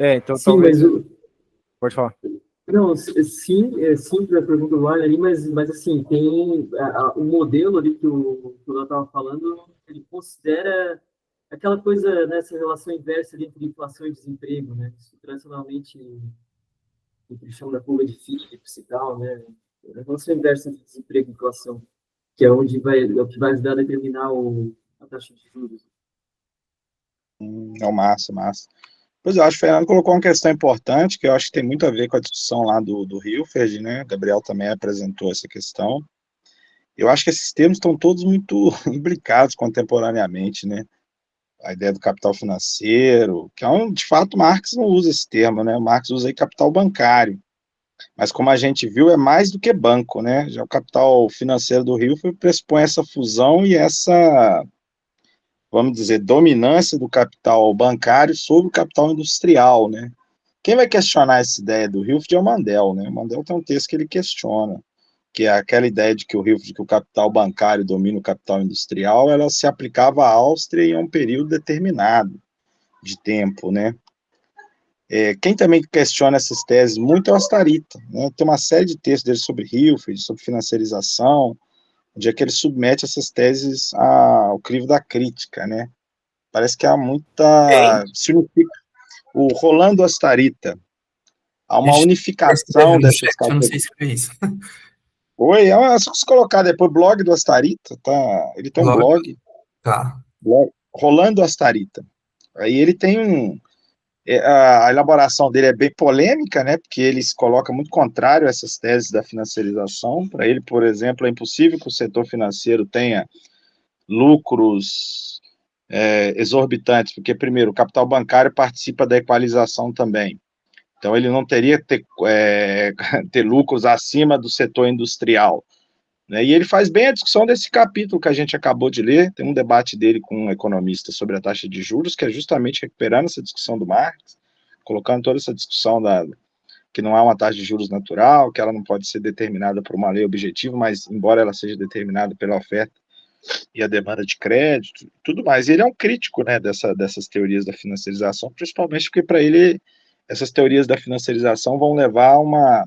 Então Sim, talvez... mas Pode falar. não, sim para a pergunta do Arlen ali, mas assim, tem o modelo ali que o Léo estava falando, ele considera aquela coisa, nessa relação inversa ali entre inflação e desemprego, né? Isso tradicionalmente, o que chama da curva de Phillips e tal, né? A relação inversa entre desemprego e inflação, que é onde é o que vai ajudar a determinar a taxa de juros. É massa, massa. Pois eu acho que o Fernando colocou uma questão importante, que eu acho que tem muito a ver com a discussão lá do Hilferd, né? O Gabriel também apresentou essa questão. Eu acho que esses termos estão todos muito imbricados contemporaneamente, né? A ideia do capital financeiro, que de fato, Marx não usa esse termo, né? Marx usa aí capital bancário. Mas como a gente viu, é mais do que banco, né? Já o capital financeiro do Hilferd pressupõe essa fusão e essa, vamos dizer, dominância do capital bancário sobre o capital industrial, né? Quem vai questionar essa ideia do Hilferd é o Mandel, né? O Mandel tem um texto que ele questiona, que é aquela ideia de que que o capital bancário domina o capital industrial, ela se aplicava à Áustria em um período determinado de tempo, né? Quem também questiona essas teses muito é o Astarita, né? Tem uma série de textos dele sobre Hilferd, sobre financiarização, onde é que ele submete essas teses ao crivo da crítica, né? Parece que há muita... O Rolando Astarita, há uma Escreve unificação no dessas chat, eu não sei categorias. escrever isso. Oi, é só se colocar depois blog do Astarita, tá? Ele tem um Logo, blog, tá. Rolando Astarita. Aí ele tem a elaboração dele é bem polêmica, né? Porque ele se coloca muito contrário a essas teses da financiarização. Para ele, por exemplo, é impossível que o setor financeiro tenha lucros exorbitantes, porque, primeiro, o capital bancário participa da equalização também. Então, ele não teria que ter lucros acima do setor industrial, né? E ele faz bem a discussão desse capítulo que a gente acabou de ler. Tem um debate dele com um economista sobre a taxa de juros, que é justamente recuperando essa discussão do Marx, colocando toda essa discussão que não há uma taxa de juros natural, que ela não pode ser determinada por uma lei objetiva, mas embora ela seja determinada pela oferta e a demanda de crédito, tudo mais. E ele é um crítico, né, dessas teorias da financiarização, principalmente porque para ele essas teorias da financiarização vão levar a uma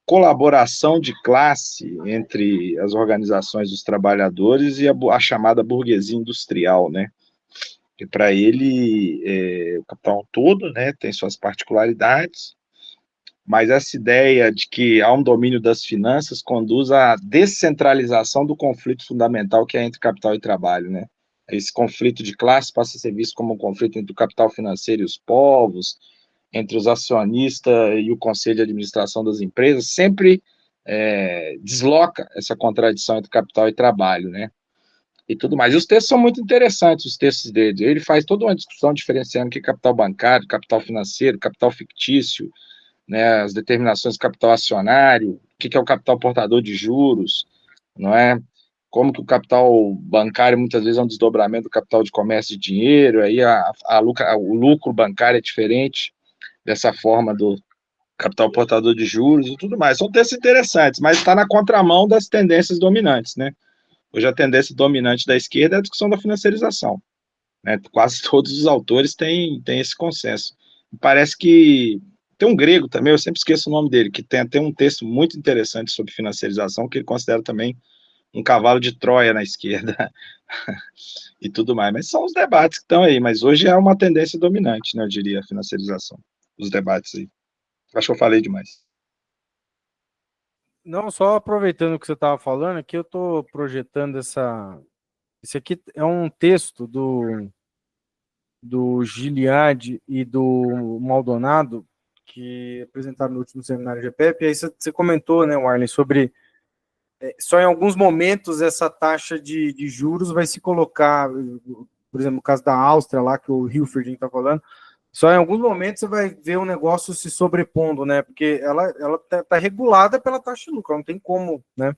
colaboração de classe entre as organizações dos trabalhadores e a chamada burguesia industrial, né? Que para ele o capital todo, né, tem suas particularidades, mas essa ideia de que há um domínio das finanças conduz à descentralização do conflito fundamental que é entre capital e trabalho, né? Esse conflito de classe passa a ser visto como um conflito entre o capital financeiro e os povos, entre os acionistas e o conselho de administração das empresas, sempre desloca essa contradição entre capital e trabalho, né? E tudo mais. E os textos são muito interessantes, os textos dele. Ele faz toda uma discussão diferenciando o que é capital bancário, capital financeiro, capital fictício, né, as determinações do capital acionário, o que é o capital portador de juros, não é? Como que o capital bancário muitas vezes é um desdobramento do capital de comércio de dinheiro, aí o lucro bancário é diferente dessa forma do capital portador de juros e tudo mais. São textos interessantes, mas está na contramão das tendências dominantes, né? Hoje a tendência dominante da esquerda é a discussão da financiarização, né? Quase todos os autores têm esse consenso. Parece que tem um grego também, eu sempre esqueço o nome dele, que tem até um texto muito interessante sobre financiarização, que ele considera também um cavalo de Troia na esquerda e tudo mais. Mas são os debates que estão aí, mas hoje é uma tendência dominante, né, eu diria, a financiarização, os debates aí. Acho que eu falei demais. Não, só aproveitando o que você estava falando, aqui eu estou projetando esse aqui é um texto do Giliad e do Maldonado, que apresentaram no último seminário GPEP, e aí você comentou, né, Warlen, sobre só em alguns momentos essa taxa de juros vai se colocar, por exemplo, no caso da Áustria, lá que o Hilferding está falando, só em alguns momentos você vai ver um negócio se sobrepondo, né, porque ela tá regulada pela taxa de lucro, não tem como, né,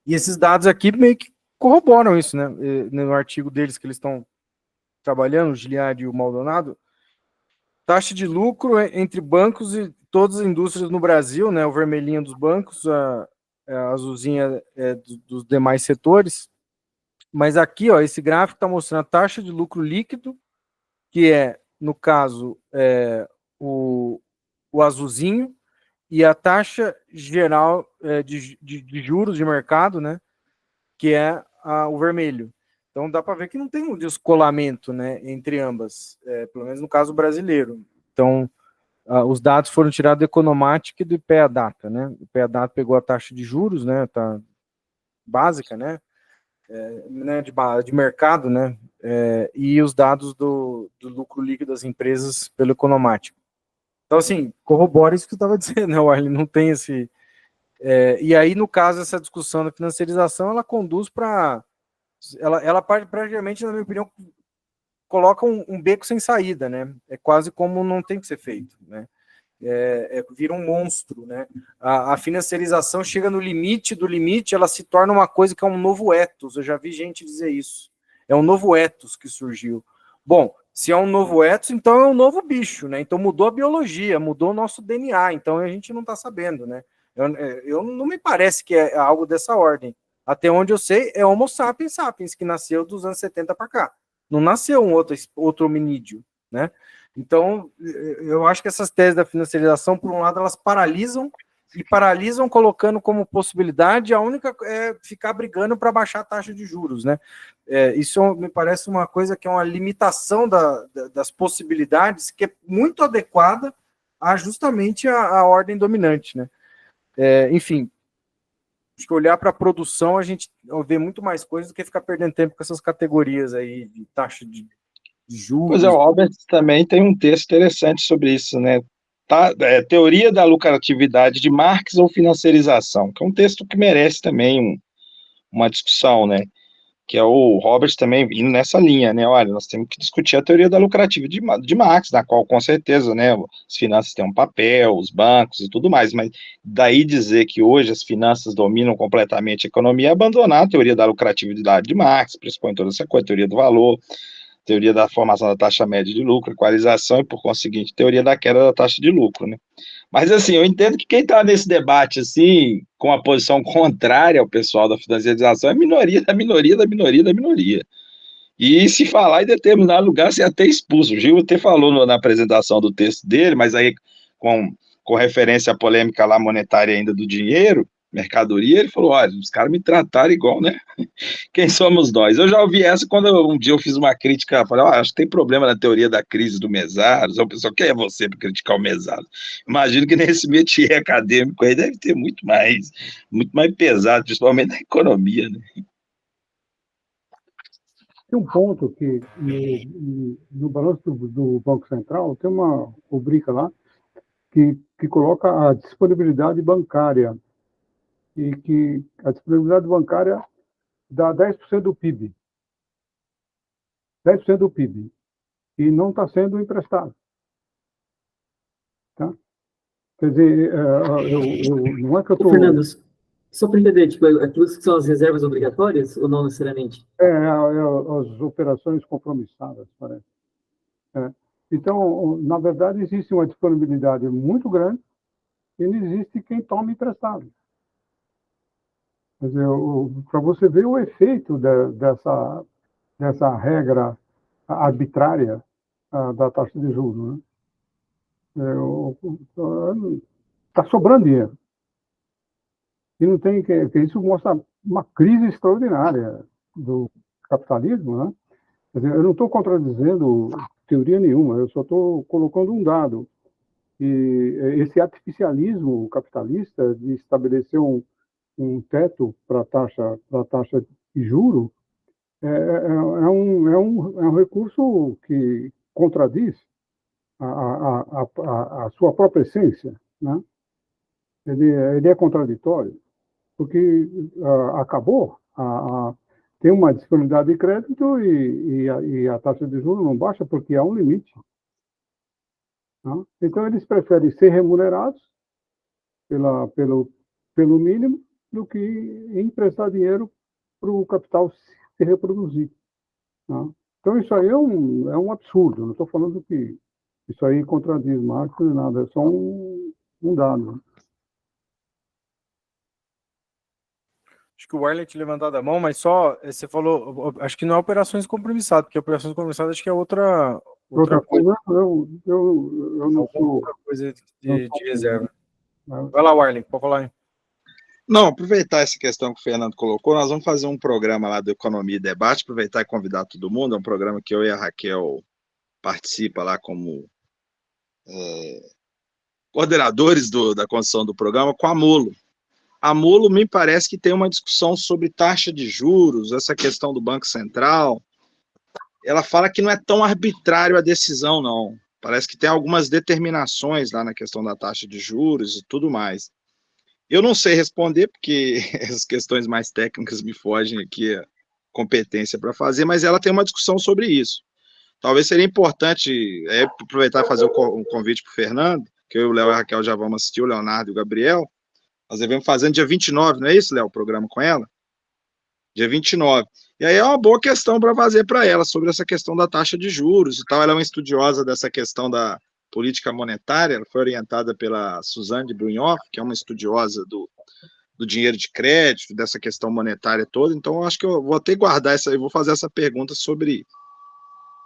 e esses dados aqui meio que corroboram isso, né, no artigo deles que eles estão trabalhando, o Giliad e o Maldonado, taxa de lucro entre bancos e todas as indústrias no Brasil, né? O vermelhinho dos bancos, a azulzinha dos demais setores. Mas aqui, ó, esse gráfico está mostrando a taxa de lucro líquido, que é, no caso, o azulzinho, e a taxa geral de juros de mercado, né? Que é o vermelho. Então dá para ver que não tem um descolamento, né, entre ambas, pelo menos no caso brasileiro. Então os dados foram tirados do Economatic e do IPEA Data, né? O IPEA Data pegou a taxa de juros, né, tá básica, né, de mercado, né, e os dados do lucro líquido das empresas pelo Economatic. Então assim corrobora isso que eu estava dizendo, né, Warlen, não tem esse e aí no caso essa discussão da financiarização ela conduz para ela praticamente, na minha opinião, coloca um beco sem saída, né? É quase como não tem que ser feito, né? Vira um monstro, né? A financiarização chega no limite do limite, ela se torna uma coisa que é um novo ethos. Eu já vi gente dizer isso. É um novo ethos que surgiu. Bom, se é um novo ethos, então é um novo bicho, né? Então mudou a biologia, mudou o nosso DNA, então a gente não está sabendo, né? Eu não me parece que é algo dessa ordem. Até onde eu sei, é Homo sapiens sapiens, que nasceu dos anos 70 para cá. Não nasceu um outro hominídeo, né? Então, eu acho que essas teses da financiarização, por um lado, elas paralisam colocando como possibilidade a única ficar brigando para baixar a taxa de juros, né? Isso me parece uma coisa que é uma limitação das possibilidades que é muito adequada a justamente a ordem dominante, né? Enfim, acho que olhar para a produção, a gente vê muito mais coisas do que ficar perdendo tempo com essas categorias aí de taxa de juros. Pois é, o Albert também tem um texto interessante sobre isso, né? Teoria da lucratividade de Marx ou financiarização, que é um texto que merece também uma discussão, né? que é o Robert também indo nessa linha, né? Olha, nós temos que discutir a teoria da lucrativa de Marx, na qual, com certeza, né, as finanças têm um papel, os bancos e tudo mais, mas daí dizer que hoje as finanças dominam completamente a economia é abandonar a teoria da lucratividade de Marx, pressupõe toda essa coisa, teoria do valor, teoria da formação da taxa média de lucro, equalização e, por conseguinte, teoria da queda da taxa de lucro, né? Mas, assim, eu entendo que quem está nesse debate, assim, com a posição contrária ao pessoal da financiarização é a minoria da minoria da minoria da minoria. E se falar em determinado lugar, você é até expulso. O Gil até falou na apresentação do texto dele, mas aí com referência à polêmica lá monetária ainda do dinheiro, mercadoria, ele falou, olha, os caras me trataram igual, né? Quem somos nós? Eu já ouvi essa quando um dia eu fiz uma crítica, falei, acho que tem problema na teoria da crise do Mesaros. O pessoal, quem é você para criticar o Mesaros? Imagino que nesse métier acadêmico aí deve ter muito mais pesado, principalmente na economia, né? Tem um ponto que no balanço do Banco Central tem uma rubrica lá que coloca a disponibilidade bancária e que a disponibilidade bancária dá 10% do PIB. 10% do PIB. E não está sendo emprestado. Tá? Quer dizer, não é que eu estou... Fernando, só para entender, tipo, aquilo que são as reservas obrigatórias ou não necessariamente? As operações compromissadas, parece. Então, na verdade, existe uma disponibilidade muito grande e não existe quem tome emprestado. Quer dizer, para você ver o efeito dessa regra arbitrária da taxa de juros, né? Está sobrando dinheiro. E não tem que isso mostra uma crise extraordinária do capitalismo, né? Quer dizer, eu não estou contradizendo teoria nenhuma, eu só estou colocando um dado. E esse artificialismo capitalista de estabelecer um teto para a taxa de juro é um recurso que contradiz a sua própria essência, né? Ele é contraditório, porque acabou, tem uma disponibilidade de crédito e a taxa de juros não baixa porque há um limite. Né? Então, eles preferem ser remunerados pelo mínimo do que emprestar dinheiro para o capital se reproduzir. Né? Então, isso aí é um absurdo. Não estou falando que isso aí contradiz Marx nem nada, é só um dado. Acho que o Warley tinha levantado a mão, mas só, você falou, acho que não é operações compromissadas, porque operações compromissadas acho que é outra coisa. Eu não sou... Outra coisa de reserva. Vai lá, Warley, pode falar aí. Não, aproveitar essa questão que o Fernando colocou, nós vamos fazer um programa lá do Economia e Debate, aproveitar e convidar todo mundo, é um programa que eu e a Raquel participa lá como coordenadores da construção do programa, com a Molo. A Molo me parece que tem uma discussão sobre taxa de juros, essa questão do Banco Central. Ela fala que não é tão arbitrário a decisão, não. Parece que tem algumas determinações lá na questão da taxa de juros e tudo mais. Eu não sei responder, porque as questões mais técnicas me fogem aqui a competência para fazer, mas ela tem uma discussão sobre isso. Talvez seria importante aproveitar e fazer um convite para o Fernando, que eu, o Léo e a Raquel já vamos assistir, o Leonardo e o Gabriel. Nós devemos fazer no dia 29, não é isso, Léo, o programa com ela? Dia 29. E aí é uma boa questão para fazer para ela, sobre essa questão da taxa de juros e tal. Ela é uma estudiosa dessa questão da política monetária, ela foi orientada pela Suzanne de Brunhoff, que é uma estudiosa do dinheiro de crédito, dessa questão monetária toda. Então, eu acho que eu vou até guardar eu vou fazer essa pergunta sobre,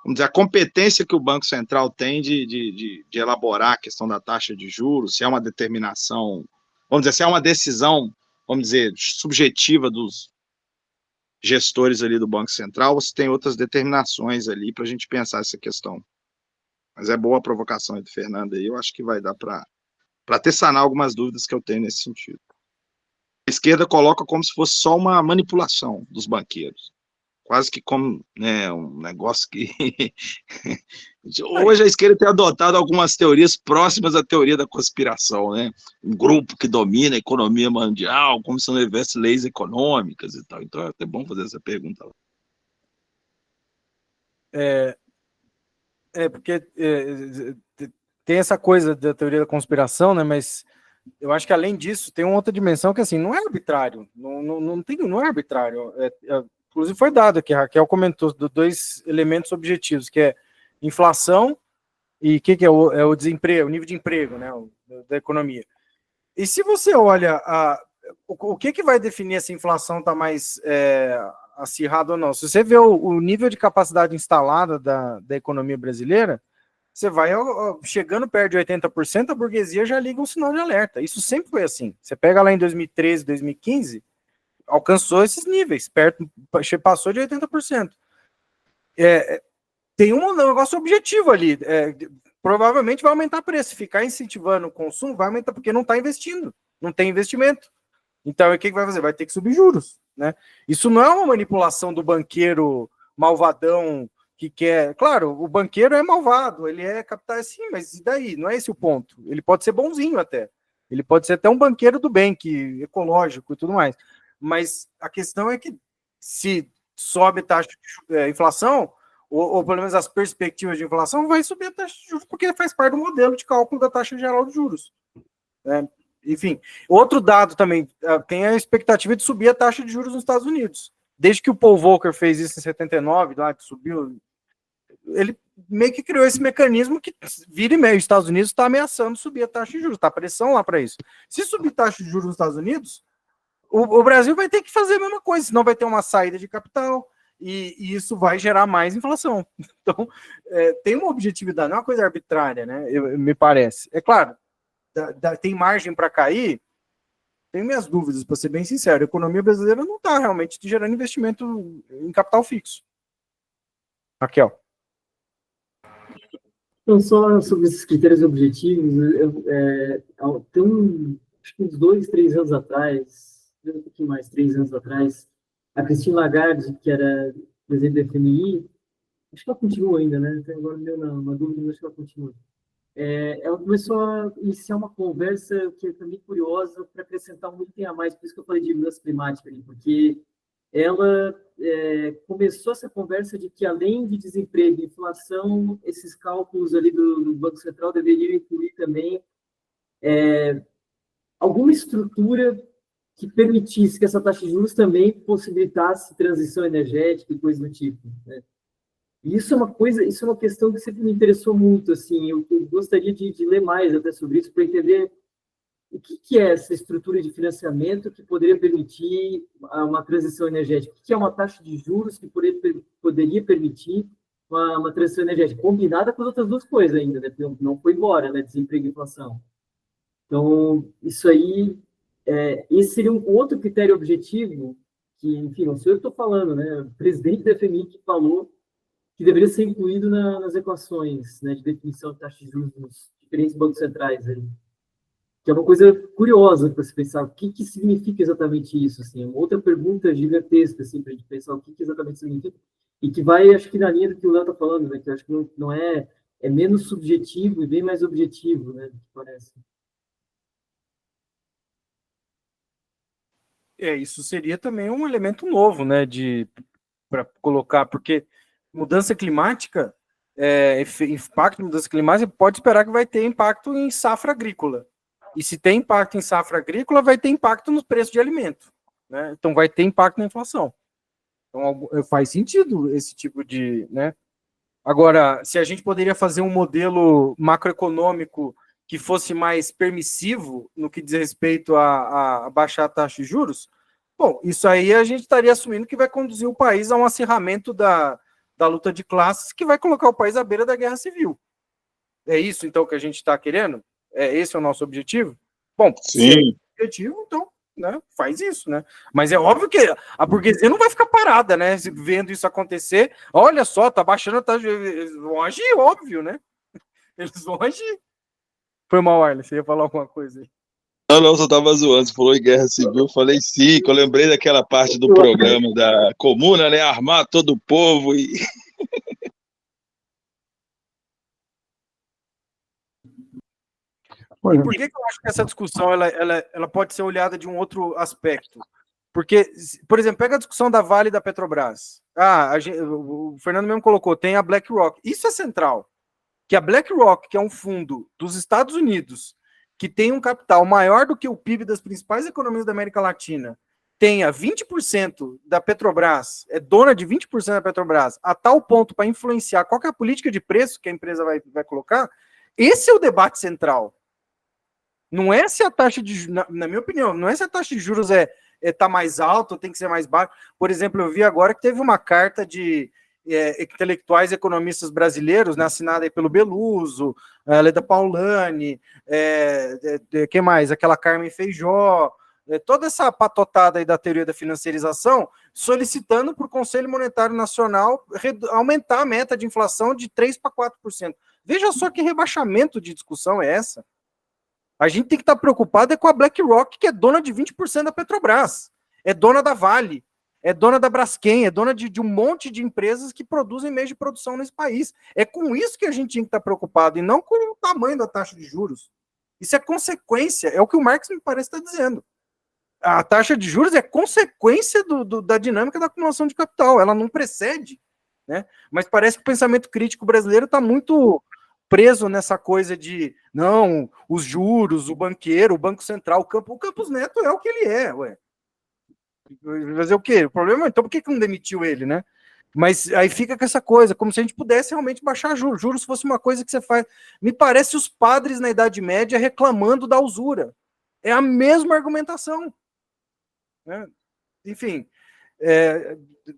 vamos dizer, a competência que o Banco Central tem de elaborar a questão da taxa de juros, se é uma determinação, vamos dizer, se é uma decisão, vamos dizer, subjetiva dos gestores ali do Banco Central, ou se tem outras determinações ali para a gente pensar essa questão. Mas é boa a provocação aí do Fernando aí, eu acho que vai dar para até sanar algumas dúvidas que eu tenho nesse sentido. A esquerda coloca como se fosse só uma manipulação dos banqueiros. Quase que como, né, um negócio que... Hoje a esquerda tem adotado algumas teorias próximas à teoria da conspiração, né? Um grupo que domina a economia mundial, como se não houvesse leis econômicas e tal. Então é até bom fazer essa pergunta lá. Porque tem essa coisa da teoria da conspiração, né? Mas eu acho que além disso tem uma outra dimensão que assim não é arbitrário, não é arbitrário. Inclusive foi dado aqui, a Raquel comentou dois elementos objetivos, que é inflação e o que é o desemprego, o nível de emprego, né, da economia. E se você olha o que vai definir se a inflação está mais acirrada ou não? Se você vê o nível de capacidade instalada da economia brasileira, você vai chegando perto de 80%, a burguesia já liga um sinal de alerta. Isso sempre foi assim. Você pega lá em 2013, 2015, alcançou esses níveis, passou de 80%. Tem um negócio objetivo ali. Provavelmente vai aumentar o preço. Ficar incentivando o consumo vai aumentar, porque não está investindo, não tem investimento. Então, o que vai fazer? Vai ter que subir juros, né? Isso não é uma manipulação do banqueiro malvadão que quer... Claro, o banqueiro é malvado, ele é capitalista, sim, mas e daí? Não é esse o ponto. Ele pode ser bonzinho até. Ele pode ser até um banqueiro do bem, ecológico e tudo mais. Mas a questão é que se sobe a taxa de inflação, ou pelo menos as perspectivas de inflação, vai subir a taxa de juros, porque faz parte do modelo de cálculo da taxa geral de juros. Né? Enfim, outro dado também, tem a expectativa de subir a taxa de juros nos Estados Unidos. Desde que o Paul Volcker fez isso em 79, lá que subiu, ele meio que criou esse mecanismo que vira e meio. Os Estados Unidos está ameaçando subir a taxa de juros, está pressão lá para isso. Se subir a taxa de juros nos Estados Unidos, o Brasil vai ter que fazer a mesma coisa, senão vai ter uma saída de capital e isso vai gerar mais inflação. Então, tem uma objetividade, não é uma coisa arbitrária, né? Me parece. É claro, tem margem para cair. Tenho minhas dúvidas, para ser bem sincero. A economia brasileira não está realmente gerando investimento em capital fixo. Raquel. Então, só sobre esses critérios objetivos, acho que uns 2, 3 anos atrás, um pouquinho mais, 3 anos atrás, a Christine Lagarde, que era presidente do FMI, acho que ela continua ainda, né? Então, agora me deu uma dúvida, mas acho que ela continua. Ela começou a iniciar uma conversa que é também curiosa para acrescentar um item a mais, por isso que eu falei de mudança climática ali, porque ela começou essa conversa de que, além de desemprego e inflação, esses cálculos ali do Banco Central deveriam incluir também alguma estrutura que permitisse que essa taxa de juros também possibilitasse transição energética e coisa do tipo, né? E isso é uma questão que sempre me interessou muito, assim, eu gostaria de ler mais até sobre isso, para entender o que é essa estrutura de financiamento que poderia permitir uma transição energética? O que é uma taxa de juros que poderia permitir uma transição energética? Combinada com as outras duas coisas ainda, né? Não foi embora, né? Desemprego e inflação. Então, isso aí, esse seria um outro critério objetivo, que, enfim, não sou eu que estou falando, né? O presidente da FMI que falou que deveria ser incluído nas equações, né, de definição de taxa de juros dos diferentes bancos centrais aí. Que é uma coisa curiosa para se pensar o que significa exatamente isso, assim, uma outra pergunta gigantesca, assim, para a gente pensar o que exatamente significa, e que vai, acho que na linha do que o Léo está falando, né, que eu acho que não é menos subjetivo e bem mais objetivo, né, do que parece. Isso seria também um elemento novo, né, para colocar, porque mudança climática, impacto de mudança climática, pode esperar que vai ter impacto em safra agrícola. E se tem impacto em safra agrícola, vai ter impacto no preço de alimento, né? Então vai ter impacto na inflação. Então faz sentido esse tipo de, né? Agora, se a gente poderia fazer um modelo macroeconômico que fosse mais permissivo no que diz respeito a baixar a taxa de juros, bom, isso aí a gente estaria assumindo que vai conduzir o país a um acirramento da luta de classes que vai colocar o país à beira da guerra civil. É isso, então, que a gente está querendo? Esse é o nosso objetivo? Bom, Sim. se é o objetivo, então, né, faz isso, né? Mas é óbvio que a burguesia não vai ficar parada, né? Vendo isso acontecer. Olha só, tá baixando a taxa. Eles vão agir, óbvio, né? Eles vão agir. Foi mal, Arlen, você ia falar alguma coisa aí. Não, só tava zoando. Você falou em guerra civil, eu falei sim, que eu lembrei daquela parte do programa da Comuna, né? Armar todo o povo e... E por que eu acho que essa discussão ela pode ser olhada de um outro aspecto? Porque, por exemplo, pega a discussão da Vale e da Petrobras. O Fernando mesmo colocou, tem a BlackRock. Isso é central. Que a BlackRock, que é um fundo dos Estados Unidos, que tem um capital maior do que o PIB das principais economias da América Latina, tenha 20% da Petrobras, é dona de 20% da Petrobras, a tal ponto para influenciar qual que é a política de preço que a empresa vai colocar, esse é o debate central. Não é se a taxa de juros, na minha opinião, não é se a taxa de juros tá mais alta ou tem que ser mais baixa. Por exemplo, eu vi agora que teve uma carta de intelectuais economistas brasileiros, né, assinada aí pelo Beluso, Leda Paulani, quem mais? Aquela Carmen Feijó, toda essa patotada aí da teoria da financiarização, solicitando para o Conselho Monetário Nacional aumentar a meta de inflação de 3% para 4%. Veja só que rebaixamento de discussão é essa. A gente tem que estar preocupado com a BlackRock, que é dona de 20% da Petrobras, é dona da Vale, é dona da Braskem, é dona de um monte de empresas que produzem meios de produção nesse país. É com isso que a gente tinha que estar preocupado, e não com o tamanho da taxa de juros. Isso é consequência, é o que o Marx me parece estar dizendo. A taxa de juros é consequência da dinâmica da acumulação de capital, ela não precede, né? Mas parece que o pensamento crítico brasileiro está muito preso nessa coisa de, não, os juros, o banqueiro, o Banco Central, o Campos Neto é o que ele é, ué. Fazer o quê? O problema é, então, por que não demitiu ele, né? Mas aí fica com essa coisa, como se a gente pudesse realmente baixar juros. Juros fosse uma coisa que você faz. Me parece os padres na Idade Média reclamando da usura. É a mesma argumentação. Né? Enfim,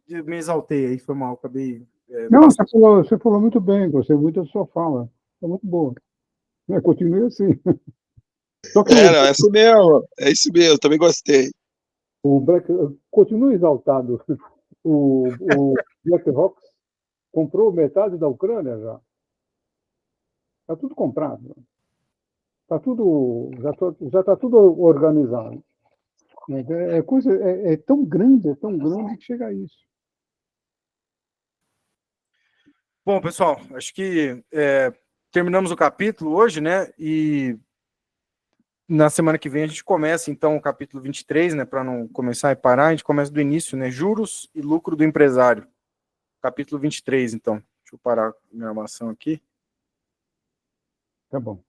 me exaltei aí, foi mal, acabei... Não, você falou muito bem, gostei muito da sua fala. É muito boa. Continue assim. Só que não, é isso mesmo, também gostei. Continue exaltado. O BlackRock comprou metade da Ucrânia já. Está tudo comprado. Já está tudo organizado. É tão grande que chega a isso. Bom, pessoal, acho que terminamos o capítulo hoje, né? E na semana que vem a gente começa, então, o capítulo 23, né? Para não começar e parar, a gente começa do início, né? Juros e lucro do empresário. Capítulo 23, então. Deixa eu parar a gravação aqui. Tá bom.